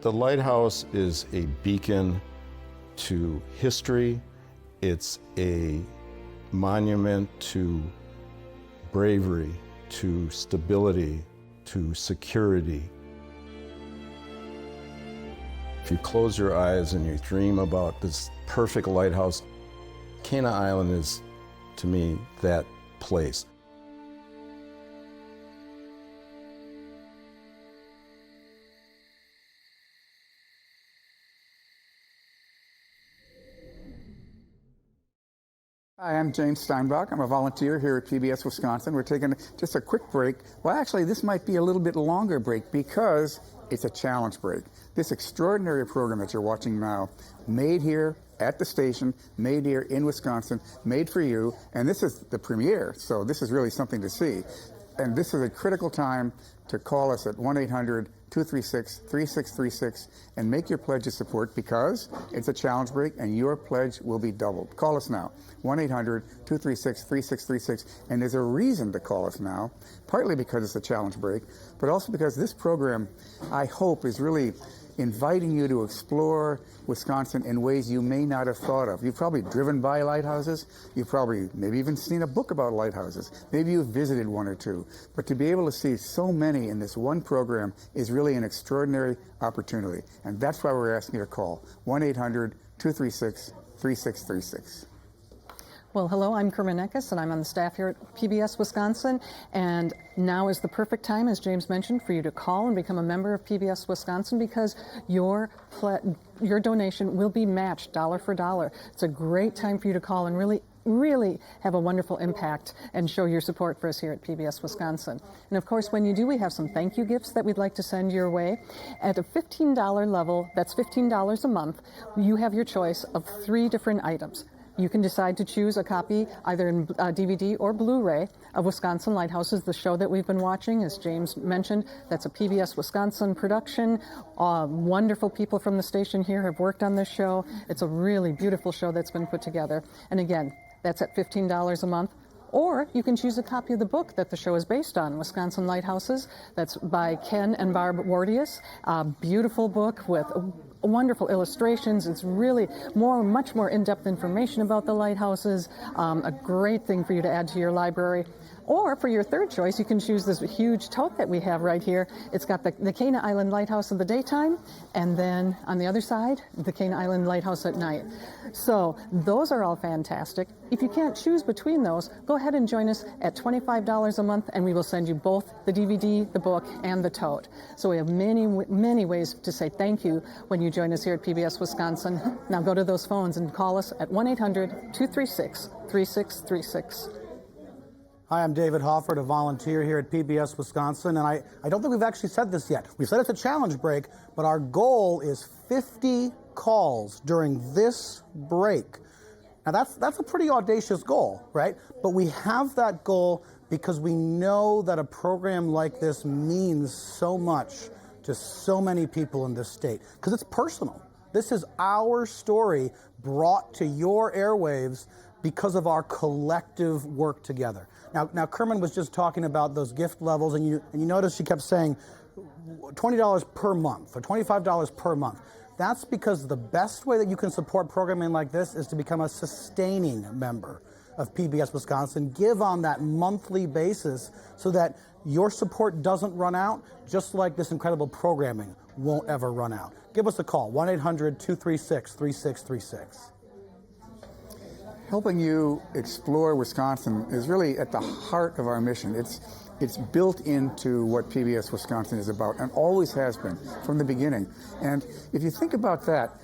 The lighthouse is a beacon to history. It's a monument to bravery, to stability, to security. If you close your eyes and you dream about this perfect lighthouse, Cana Island is, to me, that place. Hi, I'm James Steinbach. I'm a volunteer here at PBS Wisconsin. We're taking just a quick break. Well, actually, this might be a little bit longer break because it's a challenge break. This extraordinary program that you're watching now, made here at the station, made here in Wisconsin, made for you, and this is the premiere, so this is really something to see. And this is a critical time to call us at 1-800-236-3636 and make your pledge of support because it's a challenge break and your pledge will be doubled. Call us now, 1-800-236-3636, and there's a reason to call us now, partly because it's a challenge break, but also because this program, I hope, is really inviting you to explore Wisconsin in ways you may not have thought of. You've probably driven by lighthouses. You've probably maybe even seen a book about lighthouses. Maybe you've visited one or two. But to be able to see so many in this one program is really an extraordinary opportunity. And that's why we're asking you to call 1-800-236-3636. Well, hello, I'm Kerma Neckes, and I'm on the staff here at PBS Wisconsin. And now is the perfect time, as James mentioned, for you to call and become a member of PBS Wisconsin because your donation will be matched dollar for dollar. It's a great time for you to call and really have a wonderful impact and show your support for us here at PBS Wisconsin. And of course, when you do, we have some thank you gifts that we'd like to send your way. At a $15 level, that's $15 a month, you have your choice of 3 different items. You can decide to choose a copy, either in DVD or Blu-ray, of Wisconsin Lighthouses, the show that we've been watching. As James mentioned, that's a PBS Wisconsin production. Wonderful people from the station here have worked on this show. It's a really beautiful show that's been put together. And again, that's at $15 a month. Or you can choose a copy of the book that the show is based on, Wisconsin Lighthouses. That's by Ken and Barb Wardius. A beautiful book with wonderful illustrations. It's really much more in-depth information about the lighthouses. A great thing for you to add to your library. Or for your third choice, you can choose this huge tote that we have right here. It's got the Cana Island Lighthouse in the daytime, and then on the other side, the Cana Island Lighthouse at night. So those are all fantastic. If you can't choose between those, go ahead and join us at $25 a month, and we will send you both the DVD, the book, and the tote. So we have many ways to say thank you when you join us here at PBS Wisconsin. Now go to those phones and call us at 1-800-236-3636. Hi, I'm David Hoffert, a volunteer here at PBS Wisconsin, and I don't think we've actually said this yet. We've said it's a challenge break, but our goal is 50 calls during this break. Now, that's a pretty audacious goal, right? But we have that goal because we know that a program like this means so much to so many people in this state, because it's personal. This is our story brought to your airwaves because of our collective work together. Now, Kerman was just talking about those gift levels, and you notice she kept saying $20 per month or $25 per month. That's because the best way that you can support programming like this is to become a sustaining member of PBS Wisconsin. Give on that monthly basis so that your support doesn't run out, just like this incredible programming won't ever run out. Give us a call, 1-800-236-3636. Helping you explore Wisconsin is really at the heart of our mission. It's built into what PBS Wisconsin is about and always has been from the beginning. And if you think about that,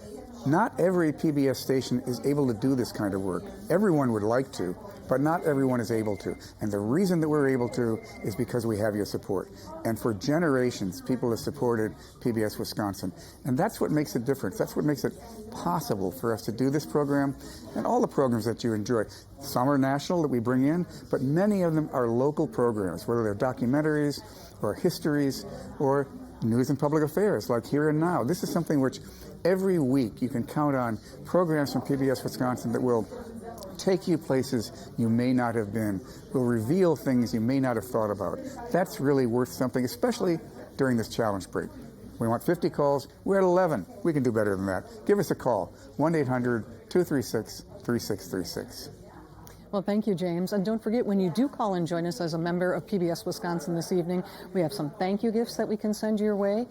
not every PBS station is able to do this kind of work. Everyone would like to, but not everyone is able to. And the reason that we're able to is because we have your support. And for generations, people have supported PBS Wisconsin. And that's what makes a difference. That's what makes it possible for us to do this program and all the programs that you enjoy. Some are national that we bring in, but many of them are local programs, whether they're documentaries or histories or news and public affairs, like Here and Now. This is something which every week you can count on programs from PBS Wisconsin that will take you places you may not have been, will reveal things you may not have thought about. That's really worth something, especially during this challenge break. We want 50 calls. We're at 11. We can do better than that. Give us a call, 1-800-236-3636. Well, thank you, James. And don't forget, when you do call and join us as a member of PBS Wisconsin this evening, we have some thank you gifts that we can send your way.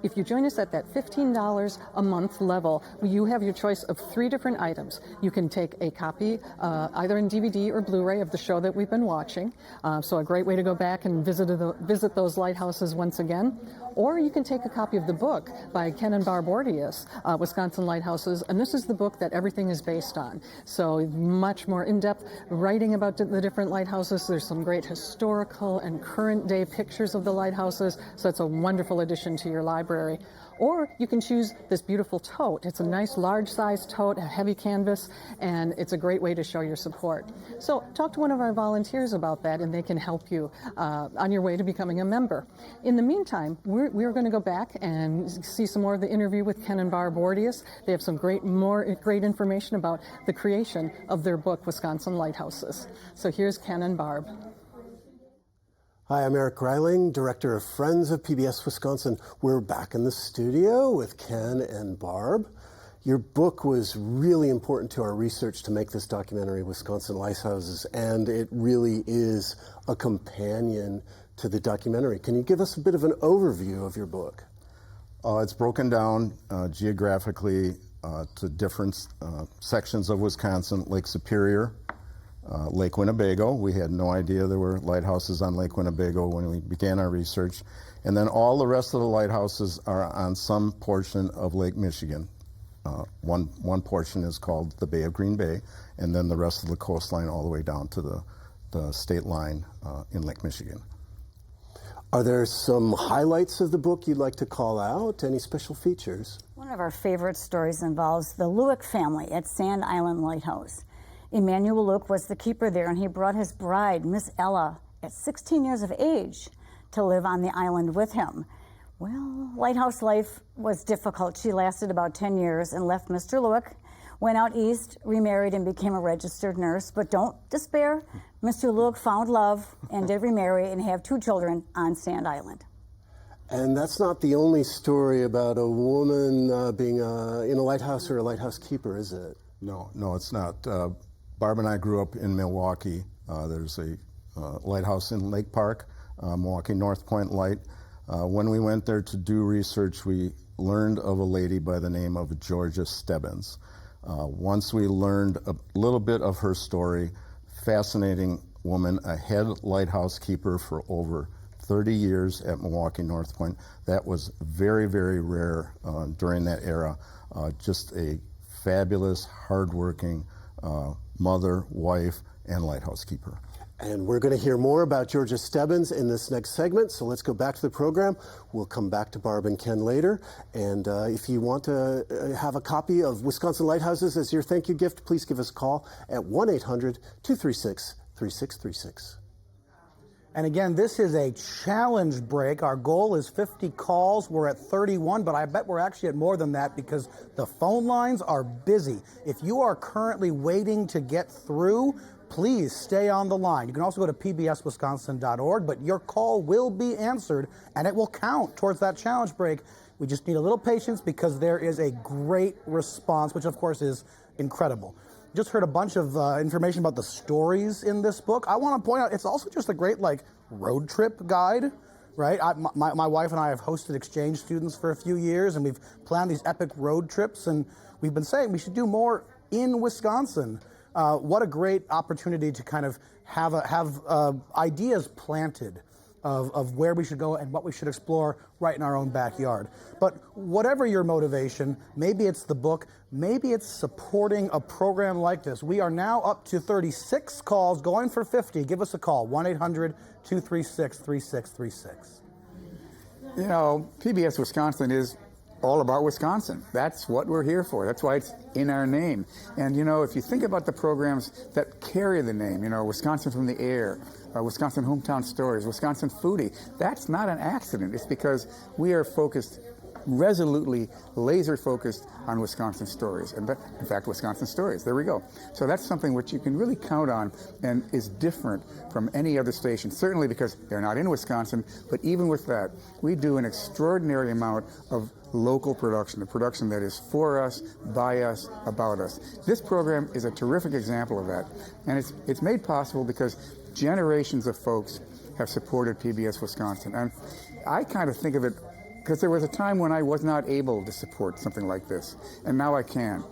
If you join us at that $15 a month level, you have your choice of 3 different items. You can take a copy, either in DVD or Blu-ray, of the show that we've been watching. So a great way to go back and visit those lighthouses once again. Or you can take a copy of the book by Ken and Barb Ortius, Wisconsin Lighthouses, and this is the book that everything is based on. So much more in-depth writing about the different lighthouses. There's some great historical and current-day pictures of the lighthouses, so it's a wonderful addition to your library. Or you can choose this beautiful tote. It's a nice large-sized tote, a heavy canvas, and it's a great way to show your support. So talk to one of our volunteers about that, and they can help you on your way to becoming a member. In the meantime, we're going to go back and see some more of the interview with Ken and Barb Ortius. They have some great information about the creation of their book, Wisconsin Lighthouses. So here's Ken and Barb. Hi, I'm Eric Greiling, Director of Friends of PBS Wisconsin. We're back in the studio with Ken and Barb. Your book was really important to our research to make this documentary, Wisconsin Lighthouses, and it really is a companion to the documentary. Can you give us a bit of an overview of your book? It's broken down geographically to different sections of Wisconsin: Lake Superior, Lake Winnebago. We had no idea there were lighthouses on Lake Winnebago when we began our research. And then all the rest of the lighthouses are on some portion of Lake Michigan. One portion is called the Bay of Green Bay, and then the rest of the coastline all the way down to the state line in Lake Michigan. Are there some highlights of the book you'd like to call out? Any special features? One of our favorite stories involves the Lueck family at Sand Island Lighthouse. Emmanuel Lueck was the keeper there, and he brought his bride, Miss Ella, at 16 years of age, to live on the island with him. Well, lighthouse life was difficult. She lasted about 10 years and left Mr. Lueck, went out east, remarried, and became a registered nurse. But don't despair. Mr. Lueck found love and did remarry and have 2 children on Sand Island. And that's not the only story about a woman being in a lighthouse or a lighthouse keeper, is it? No, it's not. Barb and I grew up in Milwaukee. There's a lighthouse in Lake Park, Milwaukee North Point Light. When we went there to do research, we learned of a lady by the name of Georgia Stebbins. Once we learned a little bit of her story, fascinating woman, a head lighthouse keeper for over 30 years at Milwaukee North Point. That was very, very rare during that era. Just a fabulous, hardworking mother, wife, and lighthouse keeper. And we're going to hear more about Georgia Stebbins in this next segment, so let's go back to the program. We'll come back to Barb and Ken later. And if you want to have a copy of Wisconsin Lighthouses as your thank you gift, please give us a call at 1-800-236-3636. And again, this is a challenge break. Our goal is 50 calls. We're at 31, but I bet we're actually at more than that because the phone lines are busy. If you are currently waiting to get through, please stay on the line. You can also go to pbswisconsin.org, but your call will be answered and it will count towards that challenge break. We just need a little patience because there is a great response, which of course is incredible. Just heard a bunch of information about the stories in this book. I want to point out it's also just a great road trip guide, right? My wife and I have hosted exchange students for a few years, and we've planned these epic road trips, and we've been saying we should do more in Wisconsin. What a great opportunity to kind of have ideas planted of where we should go and what we should explore right in our own backyard. But whatever your motivation, maybe it's the book, maybe it's supporting a program like this. We are now up to 36 calls, going for 50. Give us a call, 1-800-236-3636. You know, PBS Wisconsin is all about Wisconsin. That's what we're here for. That's why it's in our name. And, you know, if you think about the programs that carry the name, you know, Wisconsin from the Air, Wisconsin Hometown Stories, Wisconsin Foodie, that's not an accident. It's because we are focused resolutely laser focused on Wisconsin stories. And in fact, Wisconsin stories, there we go. So that's something which you can really count on and is different from any other station, certainly because they're not in Wisconsin, but even with that, we do an extraordinary amount of local production, a production that is for us, by us, about us. This program is a terrific example of that. And it's made possible because generations of folks have supported PBS Wisconsin. And I kind of think of it, because there was a time when I was not able to support something like this, and now I can.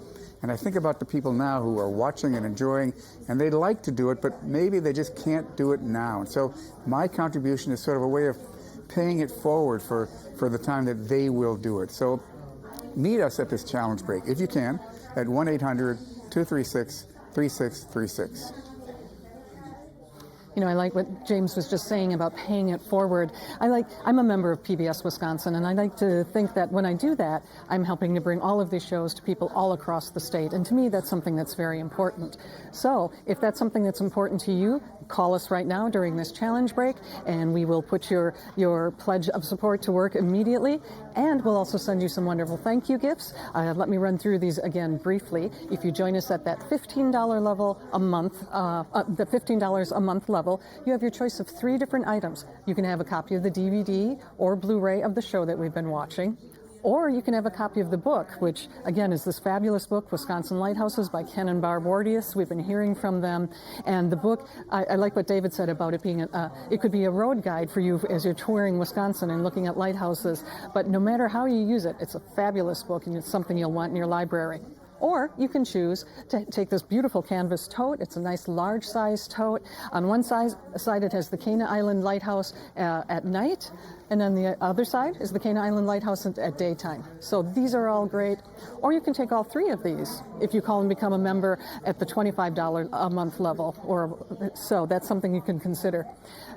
And I think about the people now who are watching and enjoying, and they'd like to do it, but maybe they just can't do it now. And so my contribution is sort of a way of paying it forward for the time that they will do it. So meet us at this challenge break, if you can, at 1-800-236-3636. You know, I like what James was just saying about paying it forward. I'm a member of PBS Wisconsin, and I like to think that when I do that, I'm helping to bring all of these shows to people all across the state. And to me, that's something that's very important. So if that's something that's important to you, call us right now during this challenge break, and we will put your pledge of support to work immediately. And we'll also send you some wonderful thank you gifts. Let me run through these again briefly. If you join us at that $15 level a month, the $15 a month level, you have your choice of 3 different items. You can have a copy of the DVD or Blu-ray of the show that we've been watching. Or you can have a copy of the book, which, again, is this fabulous book, Wisconsin Lighthouses by Ken and Barb Wardius. We've been hearing from them. And the book, I like what David said about it being, it could be a road guide for you as you're touring Wisconsin and looking at lighthouses. But no matter how you use it, it's a fabulous book, and it's something you'll want in your library. Or you can choose to take this beautiful canvas tote. It's a nice large size tote. On one side it has the Cana Island Lighthouse at night, and on the other side is the Cana Island Lighthouse at daytime. So these are all great. Or you can take all 3 of these if you call and become a member at the $25 a month level. So that's something you can consider.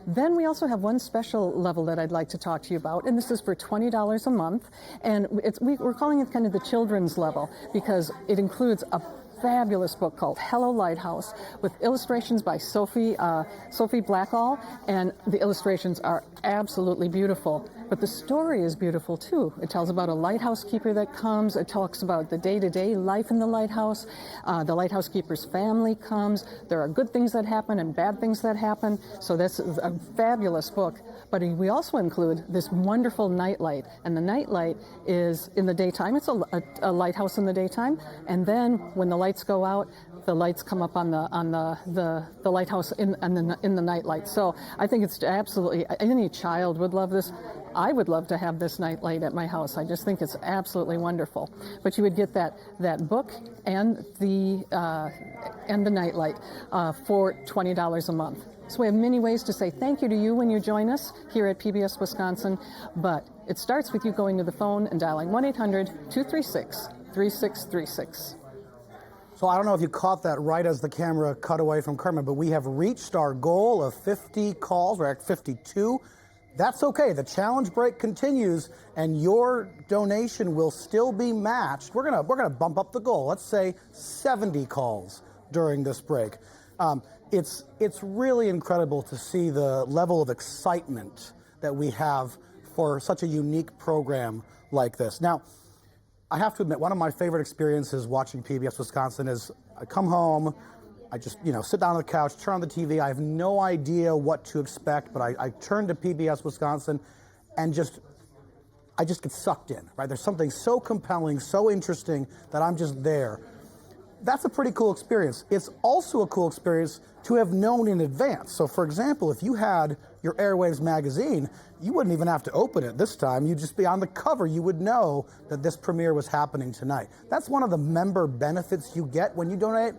Then we also have one special level that I'd like to talk to you about, and this is for $20 a month. And we're calling it kind of the children's level, because it includes a fabulous book called Hello Lighthouse with illustrations by Sophie Blackall, and the illustrations are absolutely beautiful. But the story is beautiful too. It tells about a lighthouse keeper that comes. It talks about the day-to-day life in the lighthouse. The lighthouse keeper's family comes. There are good things that happen and bad things that happen. So that's a fabulous book. But we also include this wonderful nightlight. And the nightlight is in the daytime. It's a lighthouse in the daytime. And then when the lights go out, the lights come up on the lighthouse in the nightlight. So I think it's absolutely, any child would love this. I would love to have this nightlight at my house. I just think it's absolutely wonderful. But you would get that book and the nightlight for $20 a month. So we have many ways to say thank you to you when you join us here at PBS Wisconsin. But it starts with you going to the phone and dialing 1-800-236-3636. So I don't know if you caught that right as the camera cut away from Kermit, but we have reached our goal of 50 calls. We're at 52. That's okay. The challenge break continues, and your donation will still be matched. We're gonna bump up the goal. Let's say 70 calls during this break. It's really incredible to see the level of excitement that we have for such a unique program like this. Now, I have to admit, one of my favorite experiences watching PBS Wisconsin is I come home, I just sit down on the couch, turn on the TV. I have no idea what to expect, but I turn to PBS Wisconsin and I just get sucked in, right? There's something so compelling, so interesting that I'm just there. That's a pretty cool experience. It's also a cool experience to have known in advance. So for example, if you had your Airwaves magazine, you wouldn't even have to open it this time. You'd just be on the cover. You would know that this premiere was happening tonight. That's one of the member benefits you get when you donate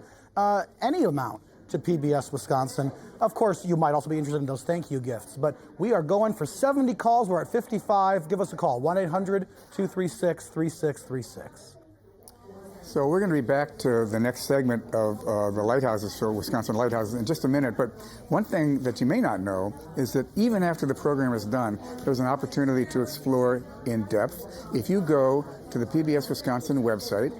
any amount to PBS Wisconsin. Of course, you might also be interested in those thank you gifts, but we are going for 70 calls. We're at 55. Give us a call, 1-800-236-3636. So we're going to be back to the next segment of the lighthouses for Wisconsin Lighthouses in just a minute. But one thing that you may not know is that even after the program is done, there's an opportunity to explore in depth. If you go to the PBS Wisconsin website,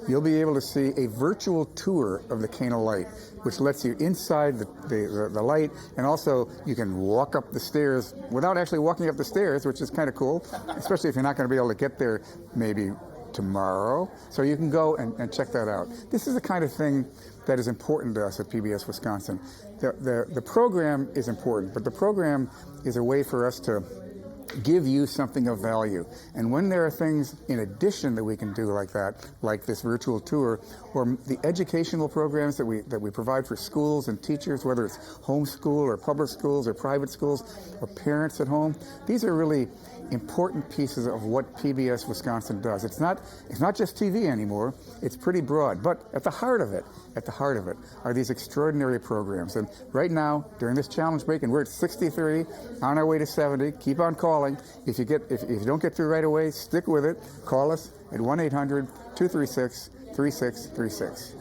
you'll be able to see a virtual tour of the Cana Light, which lets you inside the light, and also you can walk up the stairs without actually walking up the stairs, which is kind of cool, especially if you're not going to be able to get there maybe tomorrow. So you can go and check that out. This is the kind of thing that is important to us at PBS Wisconsin. The program is important, but the program is a way for us to give you something of value. And when there are things in addition that we can do like that, like this virtual tour, or the educational programs that we provide for schools and teachers, whether it's homeschool or public schools or private schools or parents at home, these are really important pieces of what PBS Wisconsin does. It's not just TV anymore. It's pretty broad, but at the heart of it are these extraordinary programs. And right now, during this challenge break, and we're at 63, on our way to 70, keep on calling. If you don't get through right away, stick with it. Call us at 1-800-236-3636.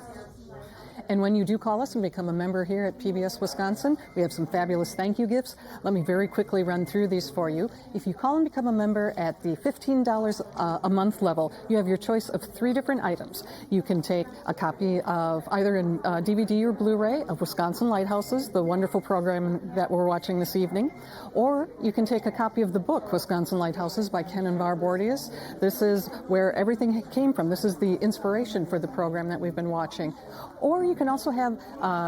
And when you do call us and become a member here at PBS Wisconsin, we have some fabulous thank you gifts. Let me very quickly run through these for you. If you call and become a member at the $15 a month level, you have your choice of 3 different items. You can take a copy of either in DVD or Blu-ray of Wisconsin Lighthouses, the wonderful program that we're watching this evening, or you can take a copy of the book Wisconsin Lighthouses by Ken and Barb Bordius. This is where everything came from. This is the inspiration for the program that we've been watching. Or you can also have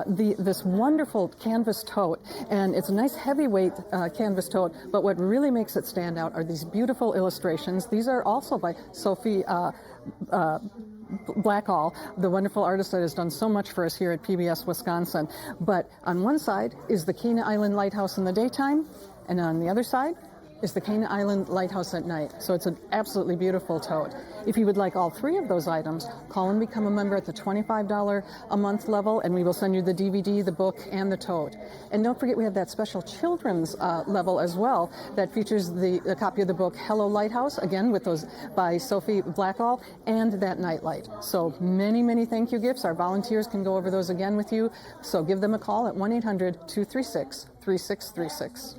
this wonderful canvas tote, and it's a nice heavyweight canvas tote, but what really makes it stand out are these beautiful illustrations. These are also by Sophie Blackall, the wonderful artist that has done so much for us here at PBS Wisconsin. But on one side is the Cana Island Lighthouse in the daytime, and on the other side is the Cana Island Lighthouse at night. So it's an absolutely beautiful tote. If you would like all 3 of those items, call and become a member at the $25 a month level, and we will send you the DVD, the book, and the tote. And don't forget, we have that special children's level as well that features a copy of the book Hello Lighthouse, again with those by Sophie Blackall, and that nightlight. So many, many thank you gifts. Our volunteers can go over those again with you. So give them a call at 1-800-236-3636.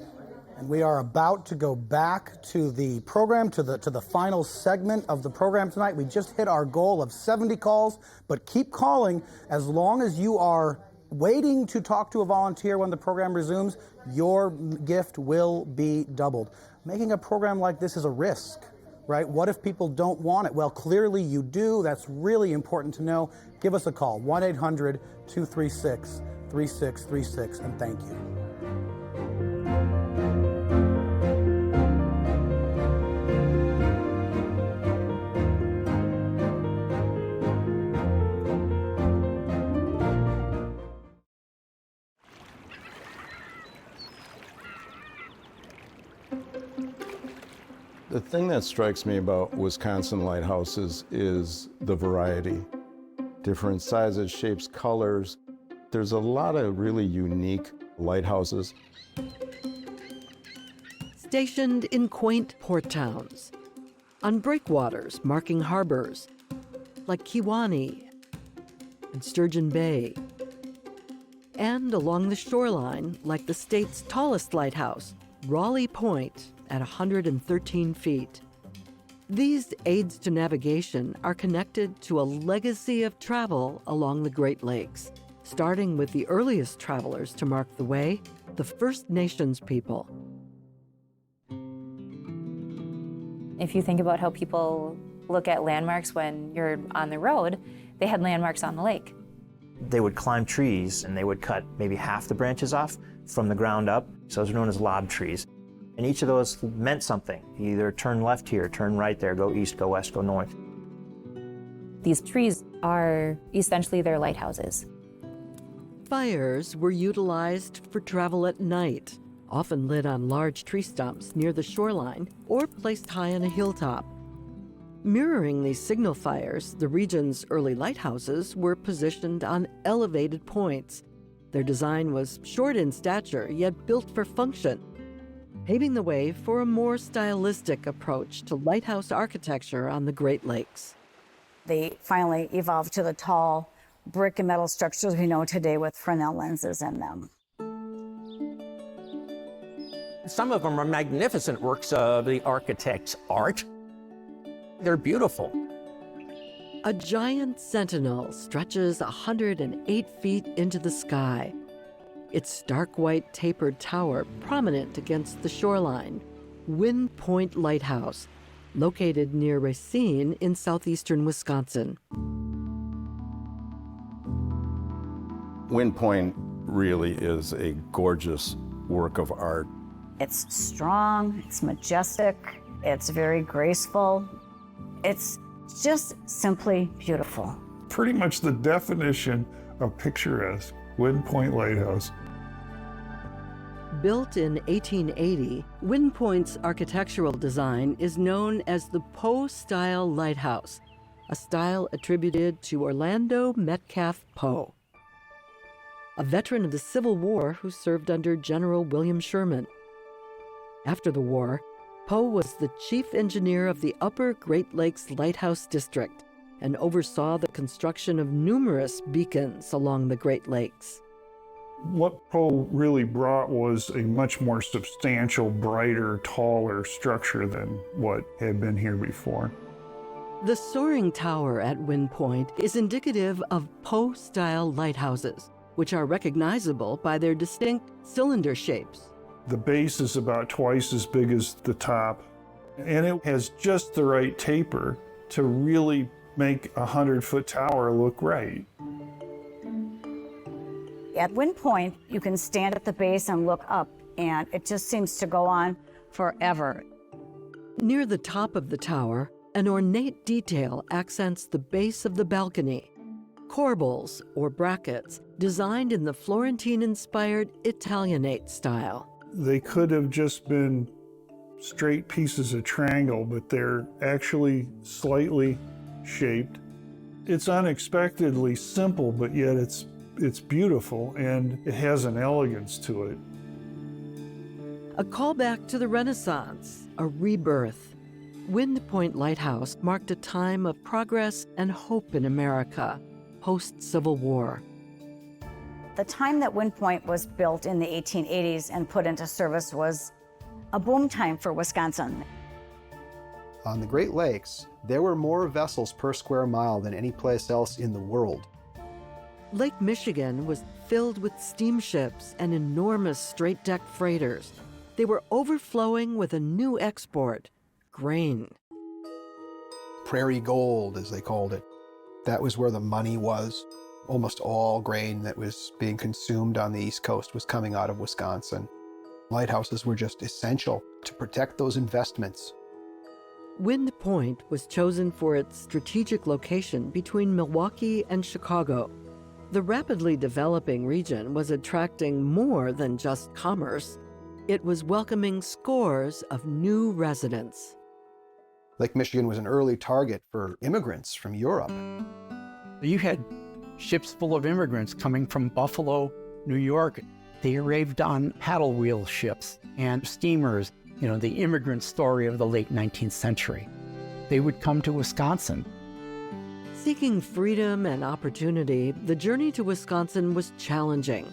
And we are about to go back to the program, to the final segment of the program tonight. We just hit our goal of 70 calls, but keep calling as long as you are waiting to talk to a volunteer when the program resumes. Your gift will be doubled. Making a program like this is a risk, right? What if people don't want it? Well, clearly you do. That's really important to know. Give us a call, 1-800-236-3636, and thank you. The thing that strikes me about Wisconsin lighthouses is the variety. Different sizes, shapes, colors. There's a lot of really unique lighthouses. Stationed in quaint port towns, on breakwaters marking harbors, like Kewaunee and Sturgeon Bay, and along the shoreline, like the state's tallest lighthouse, Raleigh Point, at 113 feet. These aids to navigation are connected to a legacy of travel along the Great Lakes, starting with the earliest travelers to mark the way, the First Nations people. If you think about how people look at landmarks when you're on the road, they had landmarks on the lake. They would climb trees and they would cut maybe half the branches off from the ground up. So those are known as lob trees. And each of those meant something. Either turn left here, turn right there, go east, go west, go north. These trees are essentially their lighthouses. Fires were utilized for travel at night, often lit on large tree stumps near the shoreline or placed high on a hilltop. Mirroring these signal fires, the region's early lighthouses were positioned on elevated points. Their design was short in stature, yet built for function, paving the way for a more stylistic approach to lighthouse architecture on the Great Lakes. They finally evolved to the tall brick and metal structures we know today with Fresnel lenses in them. Some of them are magnificent works of the architect's art. They're beautiful. A giant sentinel stretches 108 feet into the sky, its stark white tapered tower prominent against the shoreline. Wind Point Lighthouse, located near Racine in southeastern Wisconsin. Wind Point really is a gorgeous work of art. It's strong, it's majestic, it's very graceful. It's just simply beautiful. Pretty much the definition of picturesque, Wind Point Lighthouse. Built in 1880, Wind Point's architectural design is known as the Poe-style lighthouse, a style attributed to Orlando Metcalf Poe, a veteran of the Civil War who served under General William Sherman. After the war, Poe was the chief engineer of the Upper Great Lakes Lighthouse District and oversaw the construction of numerous beacons along the Great Lakes. What Poe really brought was a much more substantial, brighter, taller structure than what had been here before. The soaring tower at Wind Point is indicative of Poe-style lighthouses, which are recognizable by their distinct cylinder shapes. The base is about twice as big as the top, and it has just the right taper to really make a 100-foot tower look right. At Wind Point, you can stand at the base and look up, and it just seems to go on forever. Near the top of the tower, an ornate detail accents the base of the balcony. Corbels, or brackets, designed in the Florentine-inspired Italianate style. They could have just been straight pieces of triangle, but they're actually slightly shaped. It's unexpectedly simple, but yet it's beautiful, and it has an elegance to it. A callback to the Renaissance, a rebirth. Wind Point Lighthouse marked a time of progress and hope in America, post-Civil War. The time that Wind Point was built in the 1880s and put into service was a boom time for Wisconsin. On the Great Lakes, there were more vessels per square mile than any place else in the world. Lake Michigan was filled with steamships and enormous straight-deck freighters. They were overflowing with a new export, grain. Prairie gold, as they called it. That was where the money was. Almost all grain that was being consumed on the East Coast was coming out of Wisconsin. Lighthouses were just essential to protect those investments. Wind Point was chosen for its strategic location between Milwaukee and Chicago. The rapidly developing region was attracting more than just commerce. It was welcoming scores of new residents. Lake Michigan was an early target for immigrants from Europe. You had ships full of immigrants coming from Buffalo, New York. They arrived on paddle wheel ships and steamers, the immigrant story of the late 19th century. They would come to Wisconsin. Seeking freedom and opportunity, the journey to Wisconsin was challenging.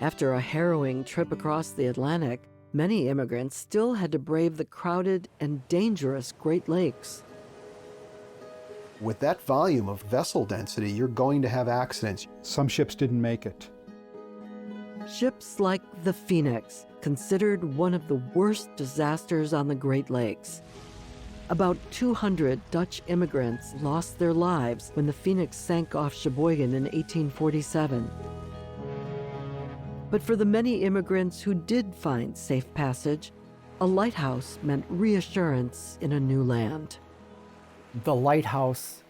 After a harrowing trip across the Atlantic, many immigrants still had to brave the crowded and dangerous Great Lakes. With that volume of vessel density, you're going to have accidents. Some ships didn't make it. Ships like the Phoenix, considered one of the worst disasters on the Great Lakes. About 200 Dutch immigrants lost their lives when the Phoenix sank off Sheboygan in 1847. But for the many immigrants who did find safe passage, a lighthouse meant reassurance in a new land. The lighthouse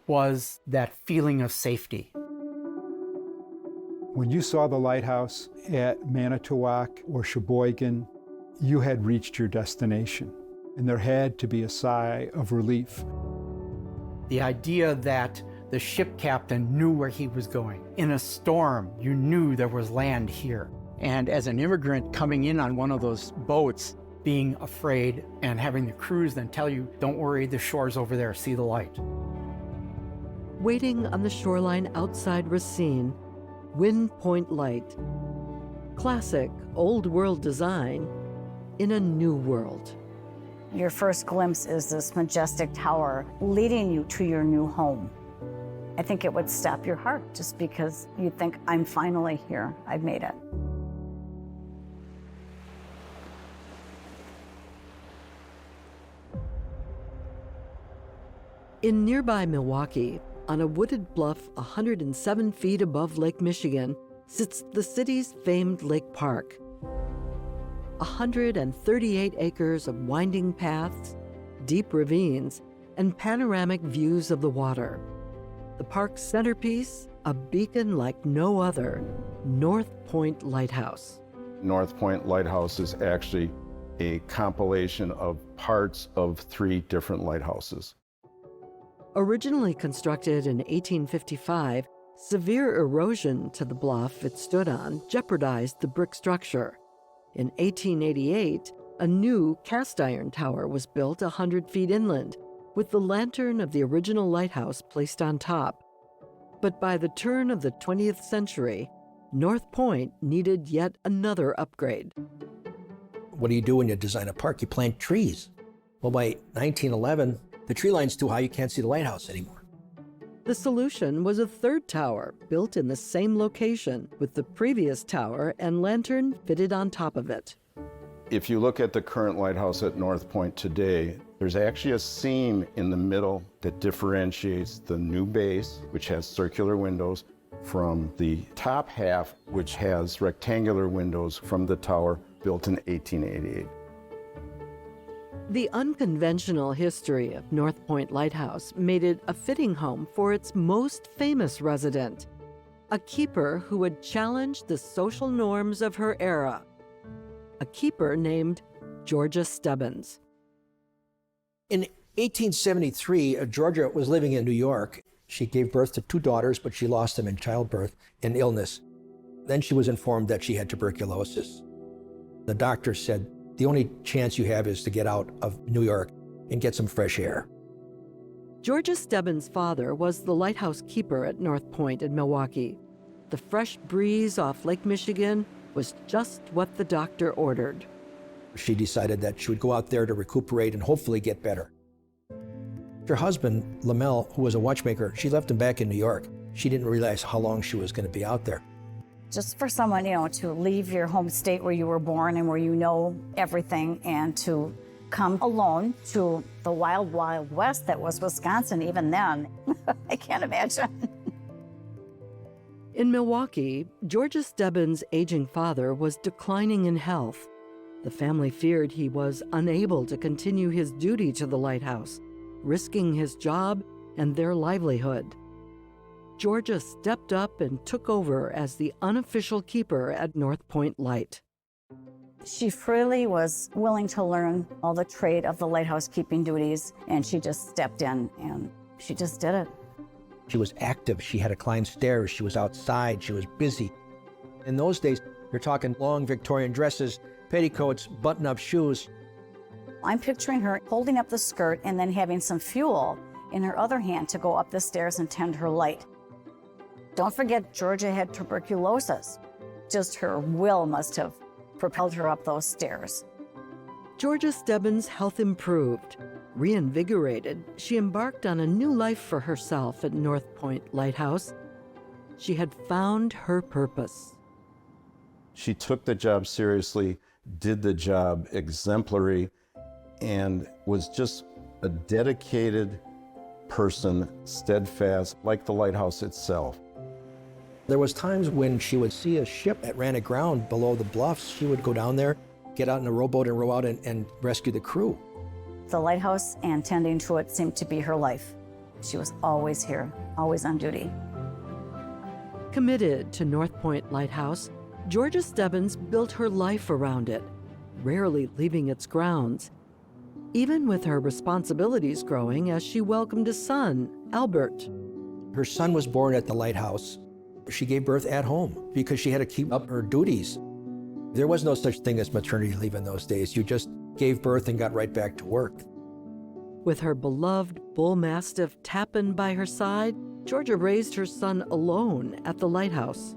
was that feeling of safety. When you saw the lighthouse at Manitowoc or Sheboygan, you had reached your destination, and there had to be a sigh of relief. The idea that the ship captain knew where he was going. In a storm, you knew there was land here. And as an immigrant coming in on one of those boats, being afraid and having the crews then tell you, don't worry, the shore's over there, see the light. waiting on the shoreline outside Racine, Wind Point Light. Classic, old-world design in a new world. Your first glimpse is this majestic tower leading you to your new home. I think it would stop your heart just because you think, I'm finally here, I've made it. In nearby Milwaukee, on a wooded bluff 107 feet above Lake Michigan, sits the city's famed Lake Park. 138 acres of winding paths, deep ravines, and panoramic views of the water. The park's centerpiece, a beacon like no other, North Point Lighthouse. North Point Lighthouse is actually a compilation of parts of 3 different lighthouses. Originally constructed in 1855, severe erosion to the bluff it stood on jeopardized the brick structure. In 1888, a new cast iron tower was built 100 feet inland, with the lantern of the original lighthouse placed on top. But by the turn of the 20th century, North Point needed yet another upgrade. What do you do when you design a park? You plant trees. Well, by 1911, the tree line's too high, you can't see the lighthouse anymore. The solution was a third tower built in the same location, with the previous tower and lantern fitted on top of it. If you look at the current lighthouse at North Point today, there's actually a seam in the middle that differentiates the new base, which has circular windows, from the top half, which has rectangular windows from the tower built in 1888. The unconventional history of North Point Lighthouse made it a fitting home for its most famous resident, a keeper who had challenged the social norms of her era, a keeper named Georgia Stebbins. In 1873, Georgia was living in New York. She gave birth to 2 daughters, but she lost them in childbirth and illness. Then she was informed that she had tuberculosis. The doctor said, the only chance you have is to get out of New York and get some fresh air. Georgia Stebbins' father was the lighthouse keeper at North Point in Milwaukee. The fresh breeze off Lake Michigan was just what the doctor ordered. She decided that she would go out there to recuperate and hopefully get better. Her husband, Lamel, who was a watchmaker, she left him back in New York. She didn't realize how long she was going to be out there. Just for someone, to leave your home state where you were born and where you know everything, and to come alone to the wild, wild west that was Wisconsin even then. I can't imagine. In Milwaukee, Georgia Stebbins' aging father was declining in health. The family feared he was unable to continue his duty to the lighthouse, risking his job and their livelihood. Georgia stepped up and took over as the unofficial keeper at North Point Light. She freely was willing to learn all the trade of the lighthouse keeping duties, and she just stepped in and she just did it. She was active. She had to climb stairs. She was outside. She was busy. In those days, you're talking long Victorian dresses, petticoats, button-up shoes. I'm picturing her holding up the skirt and then having some fuel in her other hand to go up the stairs and tend her light. Don't forget, Georgia had tuberculosis. Just her will must have propelled her up those stairs. Georgia Stebbins' health improved. Reinvigorated, she embarked on a new life for herself at North Point Lighthouse. She had found her purpose. She took the job seriously, did the job exemplary, and was just a dedicated person, steadfast, like the lighthouse itself. There was times when she would see a ship that ran aground below the bluffs. She would go down there, get out in a rowboat and row out and rescue the crew. The lighthouse and tending to it seemed to be her life. She was always here, always on duty. Committed to North Point Lighthouse, Georgia Stebbins built her life around it, rarely leaving its grounds. Even with her responsibilities growing as she welcomed a son, Albert. Her son was born at the lighthouse. She gave birth at home because she had to keep up her duties. There was no such thing as maternity leave in those days. You just gave birth and got right back to work. With her beloved bull mastiff Tappan by her side, Georgia raised her son alone at the lighthouse.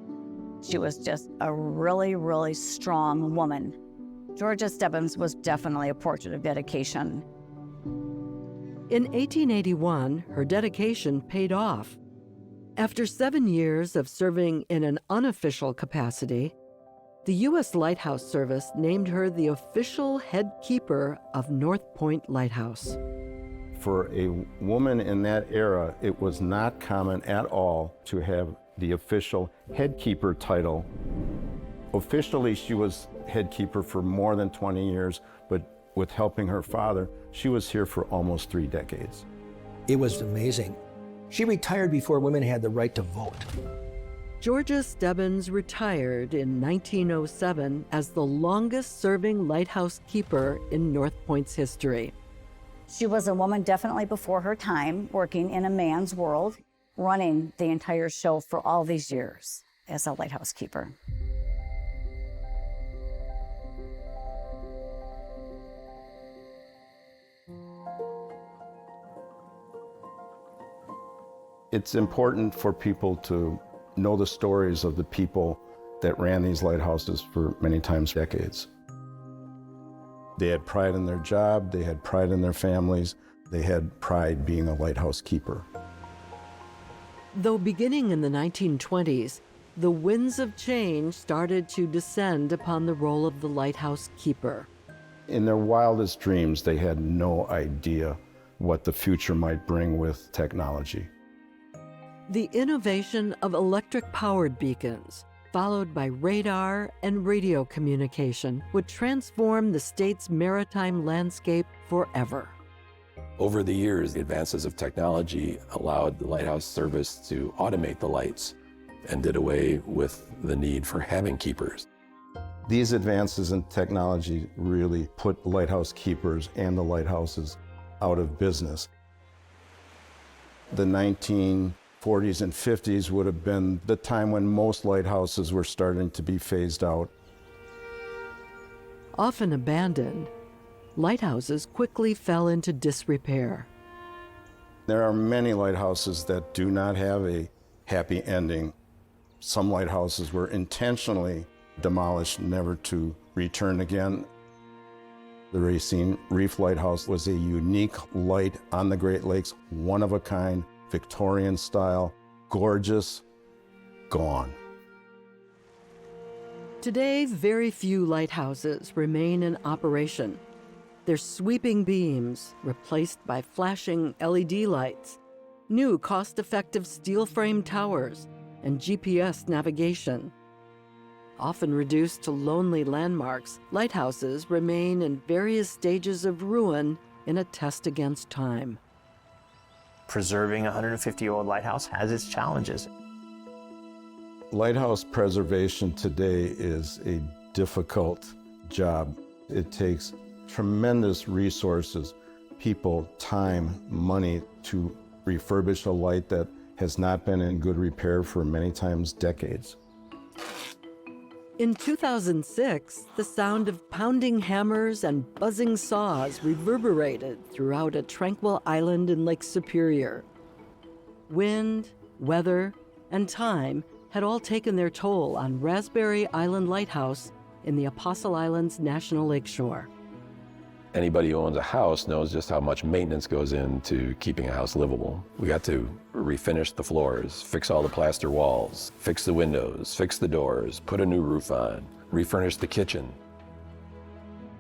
She was just a really, really strong woman. Georgia Stebbins was definitely a portrait of dedication. In 1881, her dedication paid off. After 7 years of serving in an unofficial capacity, the U.S. Lighthouse Service named her the official head keeper of North Point Lighthouse. For a woman in that era, it was not common at all to have the official head keeper title. Officially, she was head keeper for more than 20 years, but with helping her father, she was here for almost 3 decades. It was amazing. She retired before women had the right to vote. Georgia Stebbins retired in 1907 as the longest-serving lighthouse keeper in North Point's history. She was a woman definitely before her time, working in a man's world, running the entire show for all these years as a lighthouse keeper. It's important for people to know the stories of the people that ran these lighthouses for many times decades. They had pride in their job, they had pride in their families, they had pride being a lighthouse keeper. Though beginning in the 1920s, the winds of change started to descend upon the role of the lighthouse keeper. In their wildest dreams, they had no idea what the future might bring with technology. The innovation of electric-powered beacons, followed by radar and radio communication, would transform the state's maritime landscape forever. Over the years, the advances of technology allowed the Lighthouse Service to automate the lights and did away with the need for having keepers. These advances in technology really put lighthouse keepers and the lighthouses out of business. The 1940s and 50s would have been the time when most lighthouses were starting to be phased out. Often abandoned, lighthouses quickly fell into disrepair. There are many lighthouses that do not have a happy ending. Some lighthouses were intentionally demolished, never to return again. The Racine Reef Lighthouse was a unique light on the Great Lakes, one of a kind, Victorian style, gorgeous, gone. Today, very few lighthouses remain in operation. Their sweeping beams replaced by flashing LED lights, new cost-effective steel-frame towers, and GPS navigation. Often reduced to lonely landmarks, lighthouses remain in various stages of ruin in a test against time. Preserving a 150-year-old lighthouse has its challenges. Lighthouse preservation today is a difficult job. It takes tremendous resources, people, time, money to refurbish a light that has not been in good repair for many times decades. In 2006, the sound of pounding hammers and buzzing saws reverberated throughout a tranquil island in Lake Superior. Wind, weather, and time had all taken their toll on Raspberry Island Lighthouse in the Apostle Islands National Lakeshore. Anybody who owns a house knows just how much maintenance goes into keeping a house livable. We got to refinish the floors, fix all the plaster walls, fix the windows, fix the doors, put a new roof on, refurnish the kitchen.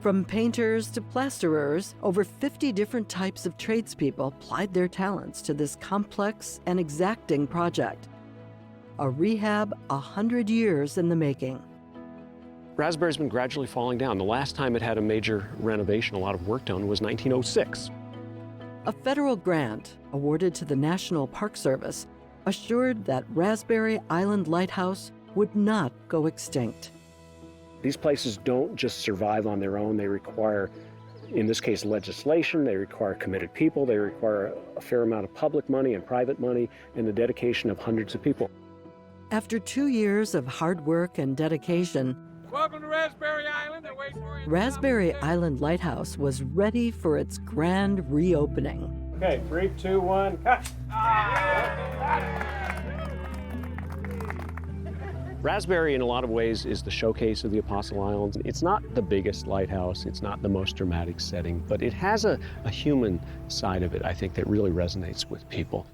From painters to plasterers, over 50 different types of tradespeople plied their talents to this complex and exacting project. A rehab 100 years in the making. Raspberry's been gradually falling down. The last time it had a major renovation, a lot of work done, was 1906. A federal grant awarded to the National Park Service assured that Raspberry Island Lighthouse would not go extinct. These places don't just survive on their own. They require, in this case, legislation. They require committed people. They require a fair amount of public money and private money and the dedication of hundreds of people. After 2 years of hard work and dedication, Welcome to Raspberry Island. Raspberry Island Lighthouse was ready for its grand reopening. Okay, 3, 2, 1, cut. Raspberry, in a lot of ways, is the showcase of the Apostle Islands. It's not the biggest lighthouse, it's not the most dramatic setting, but it has a human side of it, I think, that really resonates with people.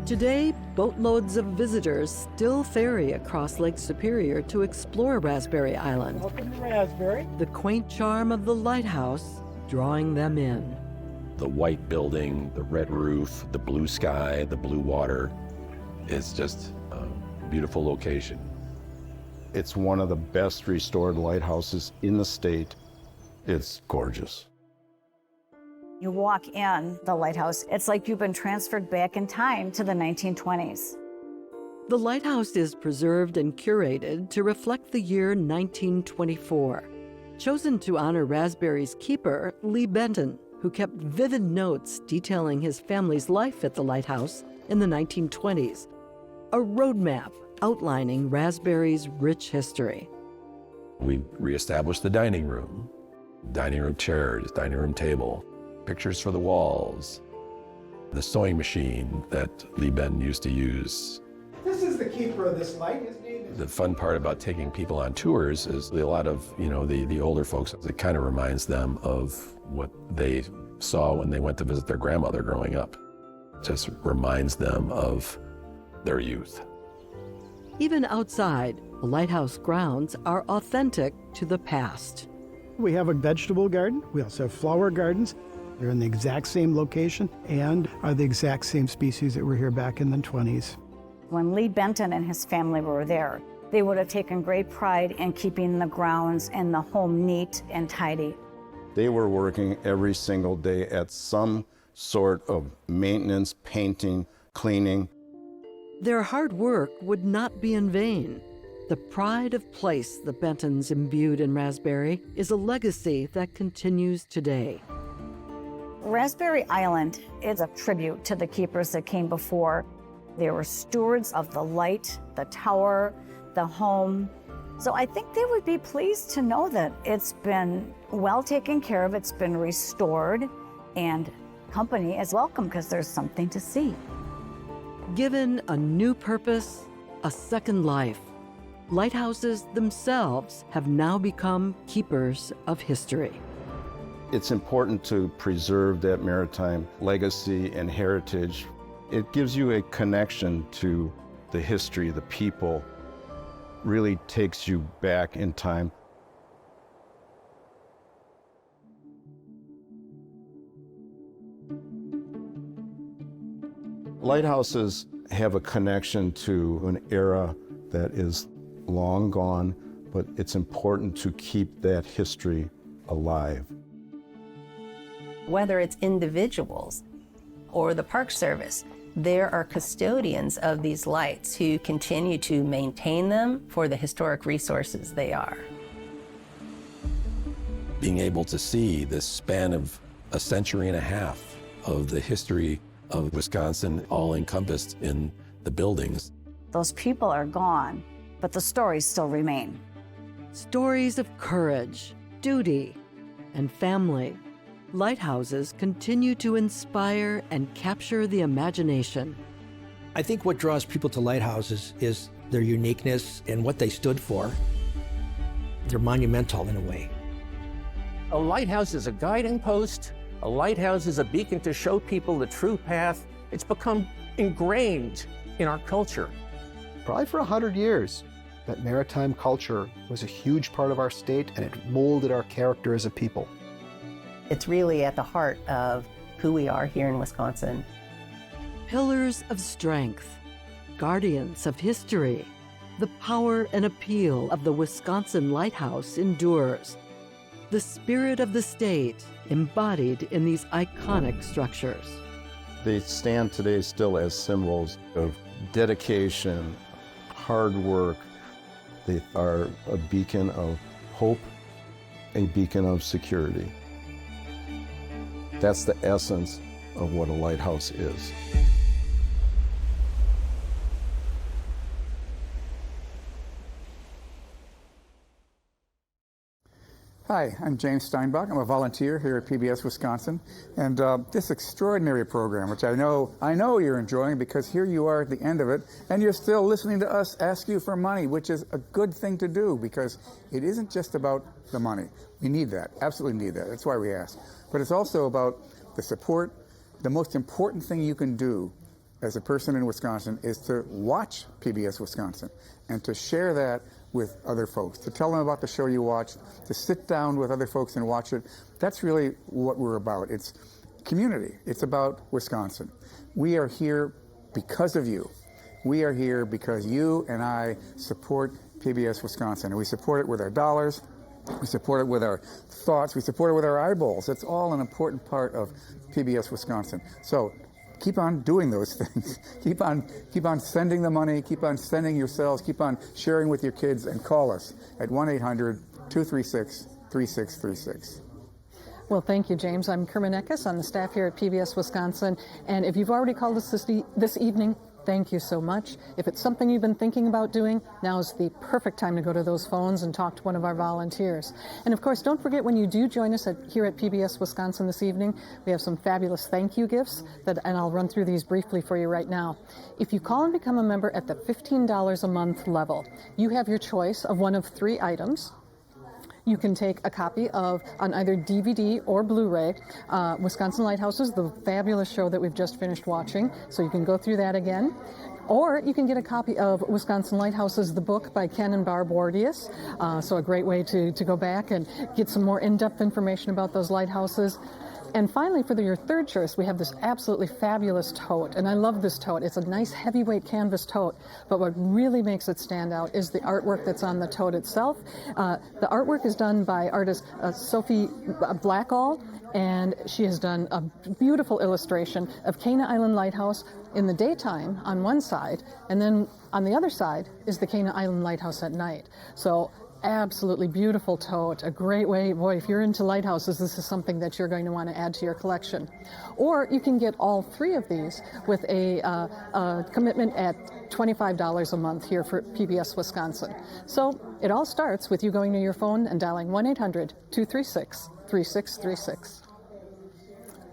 Today, boatloads of visitors still ferry across Lake Superior to explore Raspberry Island. Welcome to Raspberry. The quaint charm of the lighthouse drawing them in. The white building, the red roof, the blue sky, the blue water. It's just a beautiful location. It's one of the best restored lighthouses in the state. It's gorgeous. You walk in the lighthouse, it's like you've been transferred back in time to the 1920s. The lighthouse is preserved and curated to reflect the year 1924, chosen to honor Raspberry's keeper, Lee Benton, who kept vivid notes detailing his family's life at the lighthouse in the 1920s, a roadmap outlining Raspberry's rich history. We reestablished the dining room chairs, dining room table, pictures for the walls, the sewing machine that Lee Benton used to use. This is the keeper of this light. His name is... The fun part about taking people on tours is a lot of, the older folks, it kind of reminds them of what they saw when they went to visit their grandmother growing up. It just reminds them of their youth. Even outside, the lighthouse grounds are authentic to the past. We have a vegetable garden. We also have flower gardens. They're in the exact same location and are the exact same species that were here back in the 20s. When Lee Benton and his family were there, they would have taken great pride in keeping the grounds and the home neat and tidy. They were working every single day at some sort of maintenance, painting, cleaning. Their hard work would not be in vain. The pride of place the Bentons imbued in Raspberry is a legacy that continues today. Raspberry Island is a tribute to the keepers that came before. They were stewards of the light, the tower, the home. So I think they would be pleased to know that it's been well taken care of, it's been restored, and company is welcome because there's something to see. Given a new purpose, a second life, lighthouses themselves have now become keepers of history. It's important to preserve that maritime legacy and heritage. It gives you a connection to the history, the people, really takes you back in time. Lighthouses have a connection to an era that is long gone, but it's important to keep that history alive. Whether it's individuals or the Park Service, there are custodians of these lights who continue to maintain them for the historic resources they are. Being able to see this span of a century and a half of the history of Wisconsin all encompassed in the buildings. Those people are gone, but the stories still remain. Stories of courage, duty, and family. Lighthouses continue to inspire and capture the imagination. I think what draws people to lighthouses is their uniqueness and what they stood for. They're monumental in a way. A lighthouse is a guiding post. A lighthouse is a beacon to show people the true path. It's become ingrained in our culture. Probably for 100 years, that maritime culture was a huge part of our state, and it molded our character as a people. It's really at the heart of who we are here in Wisconsin. Pillars of strength, guardians of history. The power and appeal of the Wisconsin Lighthouse endures. The spirit of the state embodied in these iconic structures. They stand today still as symbols of dedication, hard work. They are a beacon of hope, a beacon of security. That's the essence of what a lighthouse is. Hi, I'm James Steinbach. I'm a volunteer here at PBS Wisconsin, and this extraordinary program, which I know you're enjoying, because here you are at the end of it, and you're still listening to us ask you for money, which is a good thing to do, because it isn't just about the money. We need that, absolutely need that. That's why we ask. But it's also about the support. The most important thing you can do as a person in Wisconsin is to watch PBS Wisconsin and to share that with other folks, to tell them about the show you watched, to sit down with other folks and watch it. That's really what we're about. It's community. It's about Wisconsin. We are here because of you. We are here because you and I support PBS Wisconsin, and we support it with our dollars, we support it with our thoughts, we support it with our eyeballs. It's all an important part of PBS Wisconsin. So keep on doing those things. Keep on sending the money, keep on sending yourselves, keep on sharing with your kids, and call us at 1-800-236-3636. Well, thank you, James. I'm Kerman Eckes on the staff here at PBS Wisconsin. And if you've already called us this evening, thank you so much. If it's something you've been thinking about doing, now's the perfect time to go to those phones and talk to one of our volunteers. And of course, don't forget, when you do join us here at PBS Wisconsin this evening, we have some fabulous thank you gifts, and I'll run through these briefly for you right now. If you call and become a member at the $15 a month level, you have your choice of one of 3 items. You can take a copy of, on either DVD or Blu-ray, Wisconsin Lighthouses, the fabulous show that we've just finished watching, so you can go through that again. Or you can get a copy of Wisconsin Lighthouses, the book by Ken and Barb Wardius, so a great way to go back and get some more in-depth information about those lighthouses. And finally, for your third choice, we have this absolutely fabulous tote. And I love this tote. It's a nice heavyweight canvas tote. But what really makes it stand out is the artwork that's on the tote itself. The artwork is done by artist Sophie Blackall. And she has done a beautiful illustration of Cana Island Lighthouse in the daytime on one side. And then on the other side is the Cana Island Lighthouse at night. So absolutely beautiful tote, a great way, boy, if you're into lighthouses, this is something that you're going to want to add to your collection. Or you can get all 3 of these with a commitment at $25 a month here for PBS Wisconsin. So it all starts with you going to your phone and dialing 1-800-236-3636.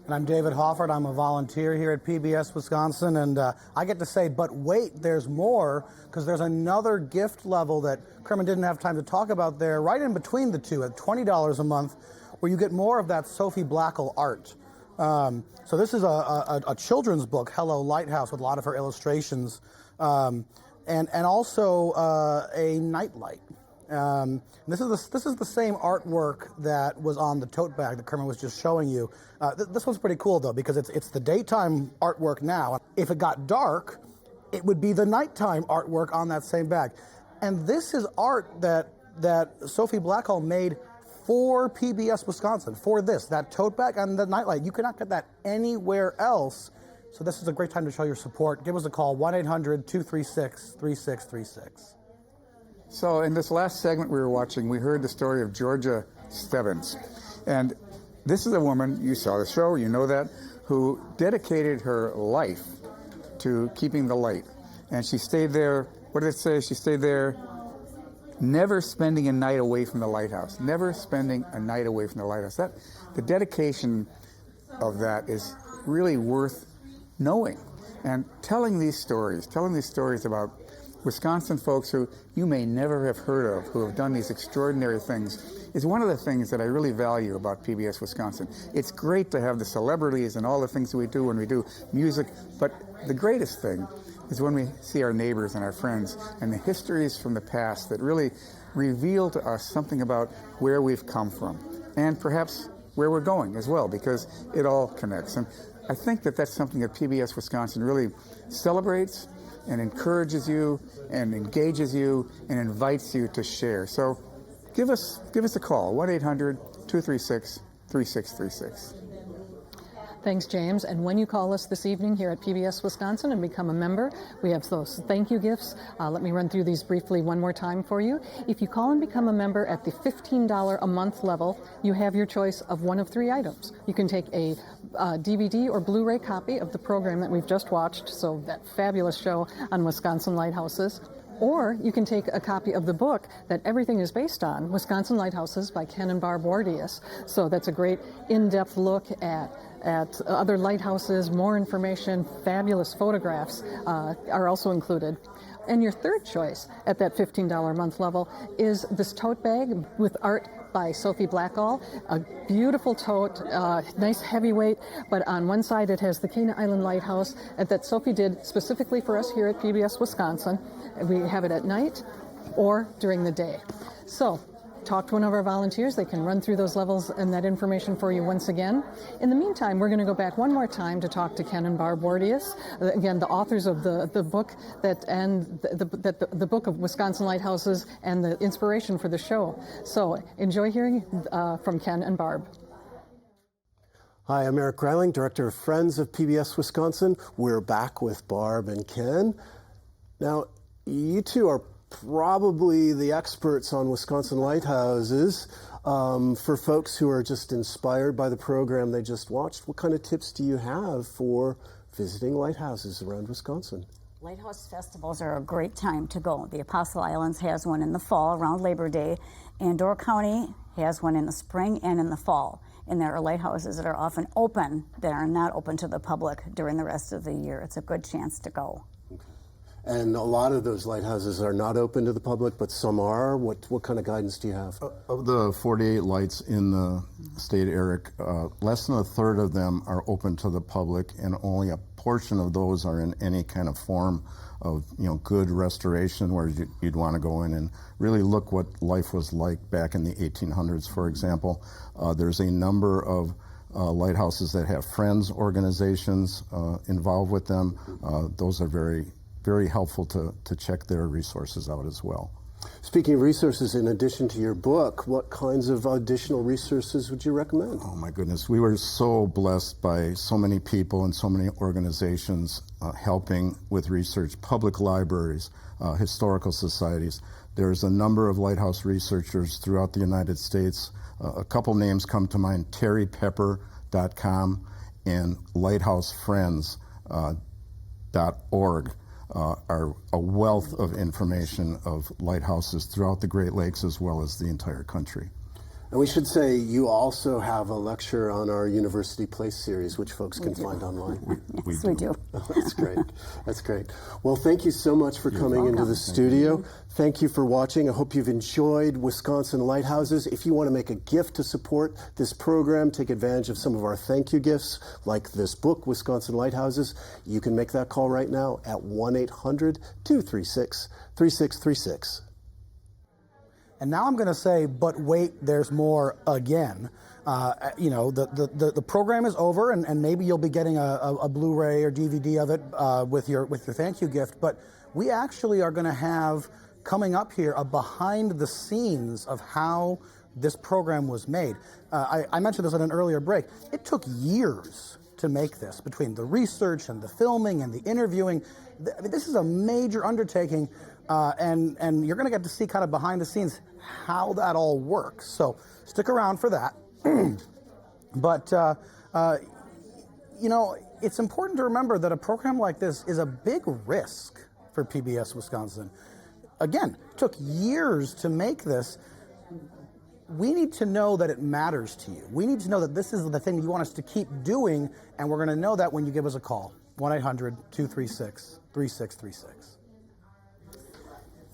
And I'm David Hofford. I'm a volunteer here at PBS Wisconsin, and I get to say, but wait, there's more, because there's another gift level that Kerman didn't have time to talk about there, right in between the two, at $20 a month, where you get more of that Sophie Blackall art. So this is a children's book, Hello Lighthouse, with a lot of her illustrations, and also a nightlight. This is the same artwork that was on the tote bag that Kerman was just showing you. This one's pretty cool, though, because it's the daytime artwork now. If it got dark, it would be the nighttime artwork on that same bag. And this is art that Sophie Blackall made for PBS Wisconsin, for that tote bag and the nightlight. You cannot get that anywhere else. So this is a great time to show your support. Give us a call, 1-800-236-3636. So in this last segment we were watching, we heard the story of Georgia Stebbins. And this is a woman, you saw the show, you know that, who dedicated her life to keeping the light. And she stayed there, what did it say? She stayed there, never spending a night away from the lighthouse. Never spending a night away from the lighthouse. The dedication of that is really worth knowing. And telling these stories about Wisconsin folks who you may never have heard of, who have done these extraordinary things, is one of the things that I really value about PBS Wisconsin. It's great to have the celebrities and all the things that we do when we do music, but the greatest thing is when we see our neighbors and our friends and the histories from the past that really reveal to us something about where we've come from and perhaps where we're going as well, because it all connects. And I think that that's something that PBS Wisconsin really celebrates and encourages you and engages you and invites you to share. So give us a call, 1-800-236-3636. Thanks, James. And when you call us this evening here at PBS Wisconsin and become a member, we have those thank you gifts. Let me run through these briefly one more time for you. If you call and become a member at the $15 a month level, you have your choice of one of 3 items. You can take a DVD or Blu-ray copy of the program that we've just watched, so that fabulous show on Wisconsin Lighthouses. Or you can take a copy of the book that everything is based on, Wisconsin Lighthouses by Ken and Barb Wardius. So that's a great in-depth look at other lighthouses, more information, fabulous photographs are also included. And your third choice at that $15 a month level is this tote bag with art by Sophie Blackall. A beautiful tote, nice heavyweight, but on one side it has the Kena Island Lighthouse that Sophie did specifically for us here at PBS Wisconsin. We have it at night or during the day. So talk to one of our volunteers. They can run through those levels and that information for you once again. In the meantime, we're going to go back one more time to talk to Ken and Barb Wardius, again, the authors of the book the book of Wisconsin Lighthouses and the inspiration for the show. So enjoy hearing from Ken and Barb. Hi, I'm Eric Greiling, Director of Friends of PBS Wisconsin. We're back with Barb and Ken. Now, you two are probably the experts on Wisconsin lighthouses. For folks who are just inspired by the program they just watched, what kind of tips do you have for visiting lighthouses around Wisconsin? Lighthouse festivals are a great time to go. The Apostle Islands has one in the fall around Labor Day, and Door County has one in the spring and in the fall. And there are lighthouses that are often open that are not open to the public during the rest of the year. It's a good chance to go. And a lot of those lighthouses are not open to the public, but some are. What kind of guidance do you have? Of the 48 lights in the state, Eric, less than a third of them are open to the public, and only a portion of those are in any kind of form of good restoration where you'd want to go in and really look what life was like back in the 1800s, for example. There's a number of lighthouses that have friends organizations involved with them. Those are very helpful to check their resources out as well. Speaking of resources, in addition to your book, what kinds of additional resources would you recommend? Oh my goodness, we were so blessed by so many people and so many organizations helping with research, public libraries, historical societies. There's a number of lighthouse researchers throughout the United States. A couple names come to mind, terrypepper.com and lighthousefriends.org. Are a wealth of information of lighthouses throughout the Great Lakes as well as the entire country. And we should say you also have a lecture on our University Place series, which folks can find online. Yes, we do. That's great. That's great. Well, thank you so much for coming into the studio. Thank you for watching. I hope you've enjoyed Wisconsin Lighthouses. If you want to make a gift to support this program, take advantage of some of our thank you gifts, like this book, Wisconsin Lighthouses, you can make that call right now at 1-800-236-3636. And now I'm going to say, but wait, there's more again. The program is over, and maybe you'll be getting a Blu-ray or DVD of it with your thank you gift. But we actually are going to have coming up here a behind the scenes of how this program was made. I mentioned this in an earlier break. It took years to make this, between the research and the filming and the interviewing. I mean, this is a major undertaking. And you're going to get to see kind of behind the scenes how that all works. So stick around for that. But, it's important to remember that a program like this is a big risk for PBS Wisconsin. Again, it took years to make this. We need to know that it matters to you. We need to know that this is the thing you want us to keep doing, and we're going to know that when you give us a call. 1-800-236-3636.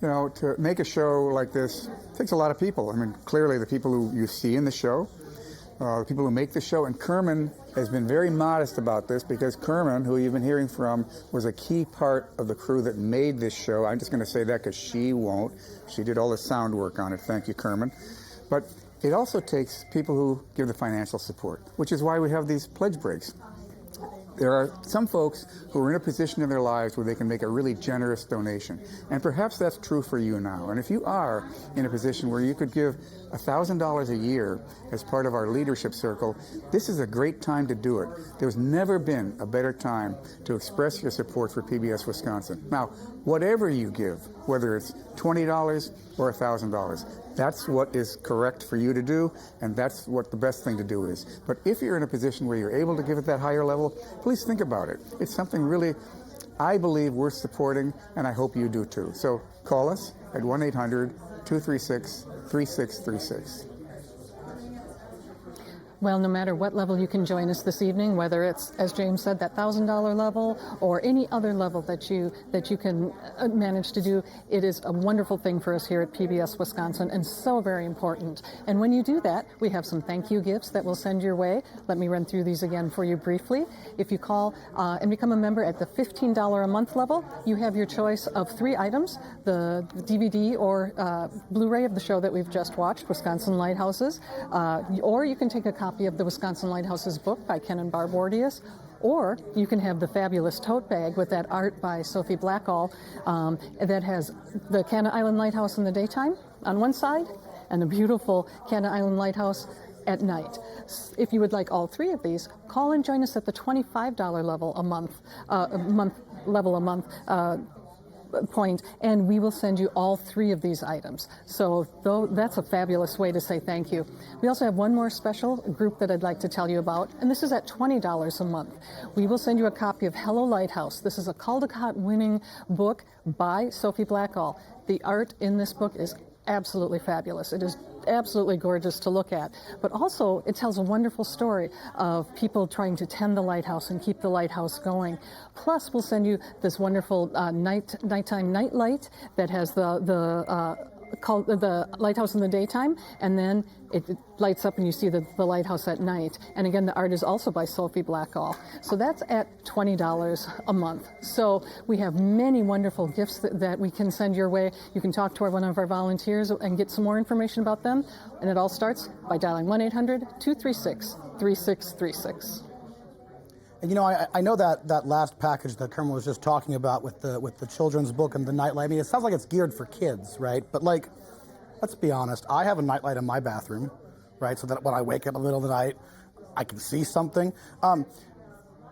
To make a show like this takes a lot of people. I mean, clearly the people who you see in the show, the people who make the show, and Kerman has been very modest about this because Kerman, who you've been hearing from, was a key part of the crew that made this show. I'm just going to say that because she won't. She did all the sound work on it. Thank you, Kerman. But it also takes people who give the financial support, which is why we have these pledge breaks. There are some folks who are in a position in their lives where they can make a really generous donation. And perhaps that's true for you now. And if you are in a position where you could give $1,000 a year as part of our leadership circle, this is a great time to do it. There's never been a better time to express your support for PBS Wisconsin. Now, whatever you give, whether it's $20 or $1,000, that's what is correct for you to do, and that's what the best thing to do is. But if you're in a position where you're able to give at that higher level, please think about it. It's something really I believe worth supporting, and I hope you do too. So call us at 1-800-236-3636. Well, no matter what level you can join us this evening, whether it's, as James said, that $1,000 level or any other level that you can manage to do, it is a wonderful thing for us here at PBS Wisconsin and so very important. And when you do that, we have some thank you gifts that we'll send your way. Let me run through these again for you briefly. If you call and become a member at the $15 a month level, you have your choice of 3 items, the DVD or Blu-ray of the show that we've just watched, Wisconsin Lighthouses, or you can take a copy of the Wisconsin Lighthouses book by Ken and Barb Ordius, or you can have the fabulous tote bag with that art by Sophie Blackall that has the Canna Island Lighthouse in the daytime on one side and the beautiful Canna Island Lighthouse at night. If you would like all 3 of these, call and join us at the $25 level a month point, and we will send you all 3 of these items. So that's a fabulous way to say thank you. We also have one more special group that I'd like to tell you about, and this is at $20 a month. We will send you a copy of Hello Lighthouse. This is a Caldecott winning book by Sophie Blackall. The art in this book is absolutely fabulous. It is absolutely gorgeous to look at. But also, it tells a wonderful story of people trying to tend the lighthouse and keep the lighthouse going. Plus, we'll send you this wonderful nighttime night light that has the lighthouse in the daytime, and then it lights up and you see the lighthouse at night. And again, the art is also by Sophie Blackall. So that's at $20 a month. So we have many wonderful gifts that we can send your way. You can talk to one of our volunteers and get some more information about them. And it all starts by dialing 1-800-236-3636. And you know, I know that last package that Kermit was just talking about with the children's book and the nightlight. I mean, it sounds like it's geared for kids, right? But like, let's be honest. I have a nightlight in my bathroom, right? So that when I wake up in the middle of the night, I can see something. And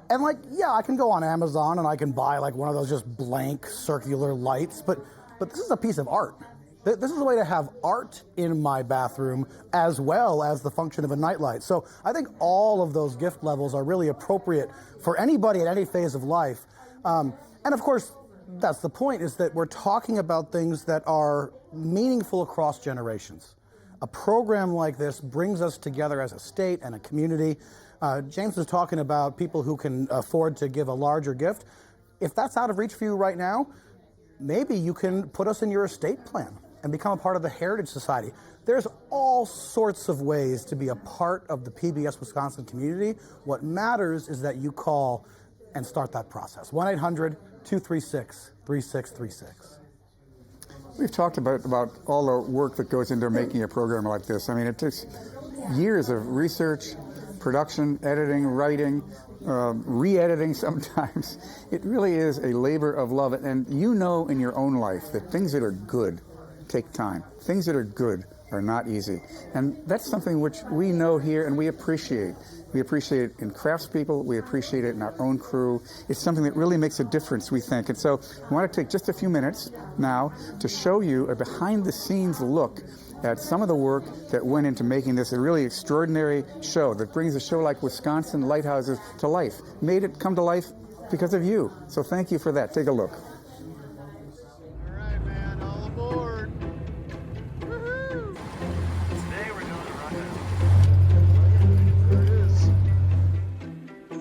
like, yeah, I can go on Amazon and I can buy like one of those just blank circular lights. But this is a piece of art. This is a way to have art in my bathroom as well as the function of a nightlight. So I think all of those gift levels are really appropriate for anybody at any phase of life. And of course, that's the point, is that we're talking about things that are meaningful across generations. A program like this brings us together as a state and a community. James was talking about people who can afford to give a larger gift. If that's out of reach for you right now, maybe you can put us in your estate plan and become a part of the Heritage Society. There's all sorts of ways to be a part of the PBS Wisconsin community. What matters is that you call and start that process. 1-800-236-3636. We've talked about all the work that goes into making a program like this. I mean, it takes years of research, production, editing, writing, re-editing sometimes. It really is a labor of love. And you know in your own life that things that are good take time. Things that are good are not easy. And that's something which we know here and we appreciate. We appreciate it in craftspeople. We appreciate it in our own crew. It's something that really makes a difference, we think. And so we want to take just a few minutes now to show you a behind-the-scenes look at some of the work that went into making this a really extraordinary show that brings a show like Wisconsin Lighthouses to life. Made it come to life because of you. So thank you for that. Take a look.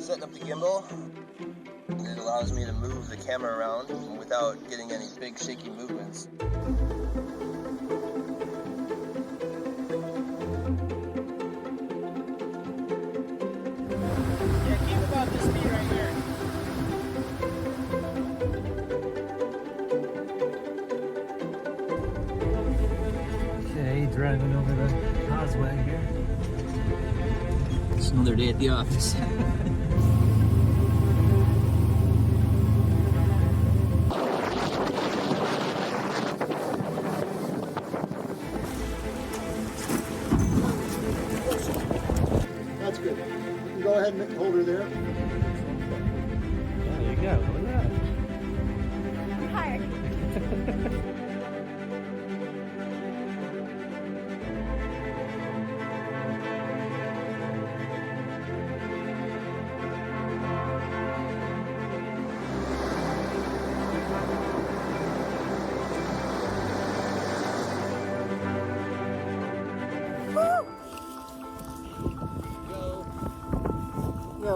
Setting up the gimbal, it allows me to move the camera around without getting any big shaky movements. Yeah, keep about this speed right here. Okay, driving over the causeway here. It's another day at the office. That's good. You can go ahead and hold her there. There you go. Look at that. Hi.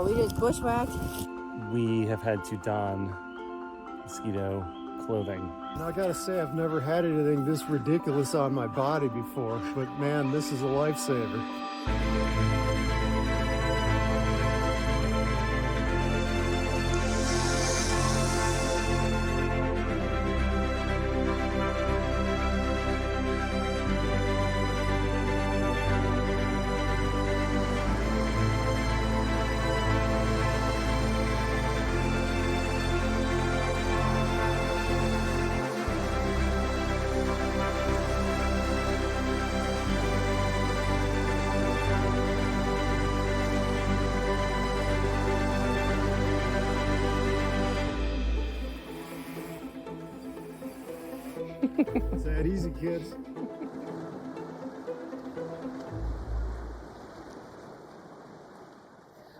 we just bushwhacked. We have had to don mosquito clothing. And I gotta say, I've never had anything this ridiculous on my body before, but man, this is a lifesaver. It's that easy, kids.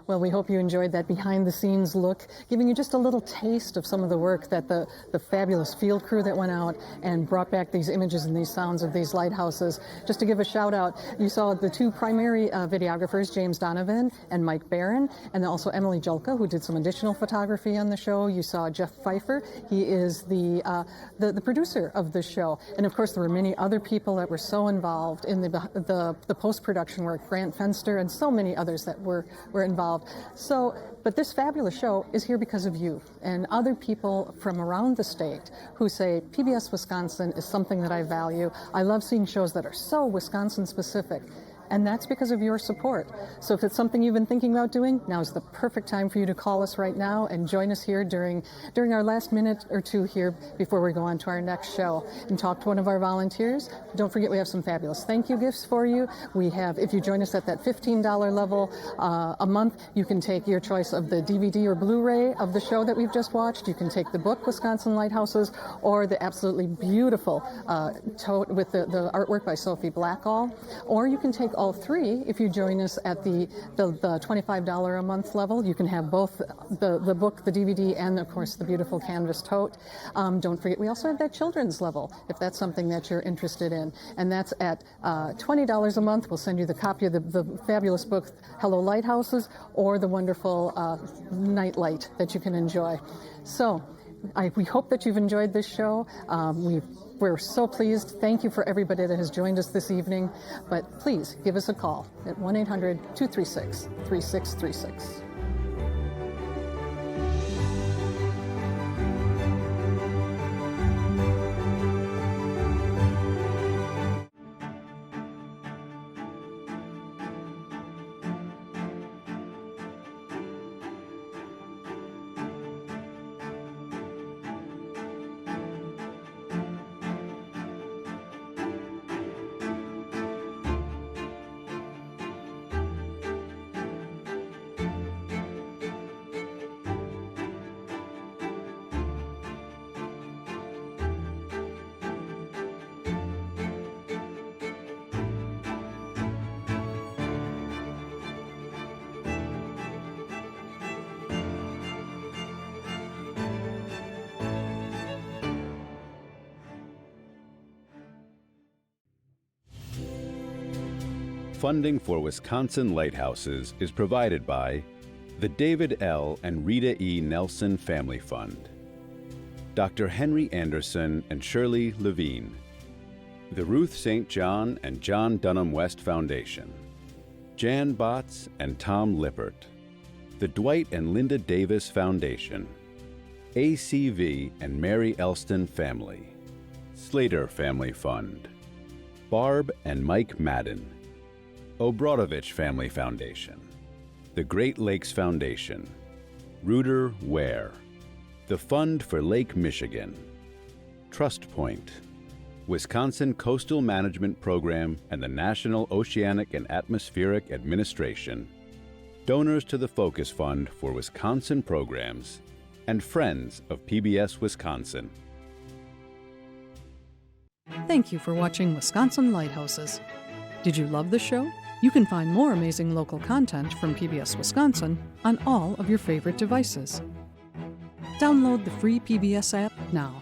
Well, we hope you enjoyed that behind-the-scenes look, giving you just a little taste of some of the work that the fabulous field crew that went out and brought back these images and these sounds of these lighthouses. Just to give a shout-out, you saw the two primary videographers, James Donovan and Mike Barron, and also Emily Julka, who did some additional photography on the show. You saw Jeff Pfeiffer. He is the producer of the show. And, of course, there were many other people that were so involved in the post-production work, Grant Fenster and so many others that were involved. So, but this fabulous show is here because of you and other people from around the state who say PBS Wisconsin is something that I value. I love seeing shows that are so Wisconsin specific. And that's because of your support. So if it's something you've been thinking about doing, now is the perfect time for you to call us right now and join us here during our last minute or two here before we go on to our next show and talk to one of our volunteers. Don't forget, we have some fabulous thank you gifts for you. We have, if you join us at that $15 level a month, you can take your choice of the DVD or Blu-ray of the show that we've just watched. You can take the book, Wisconsin Lighthouses, or the absolutely beautiful tote with the artwork by Sophie Blackall, or you can take all three if you join us at the $25 a month level. You can have both the book, the DVD, and of course the beautiful canvas tote. Don't forget, we also have that children's level if that's something that you're interested in, and that's at $20 a month. We'll send you the copy of the fabulous book Hello Lighthouses, or the wonderful Nightlight that you can enjoy. So we hope that you've enjoyed this show. We're so pleased. Thank you for everybody that has joined us this evening. But please give us a call at 1-800-236-3636. Funding for Wisconsin Lighthouses is provided by the David L. and Rita E. Nelson Family Fund, Dr. Henry Anderson and Shirley Levine, the Ruth St. John and John Dunham West Foundation, Jan Botts and Tom Lippert, the Dwight and Linda Davis Foundation, ACV and Mary Elston Family, Slater Family Fund, Barb and Mike Madden, Obradovich Family Foundation, the Great Lakes Foundation, Reuter Ware, the Fund for Lake Michigan, Trust Point, Wisconsin Coastal Management Program and the National Oceanic and Atmospheric Administration, donors to the Focus Fund for Wisconsin Programs, and friends of PBS Wisconsin. Thank you for watching Wisconsin Lighthouses. Did you love the show? You can find more amazing local content from PBS Wisconsin on all of your favorite devices. Download the free PBS app now.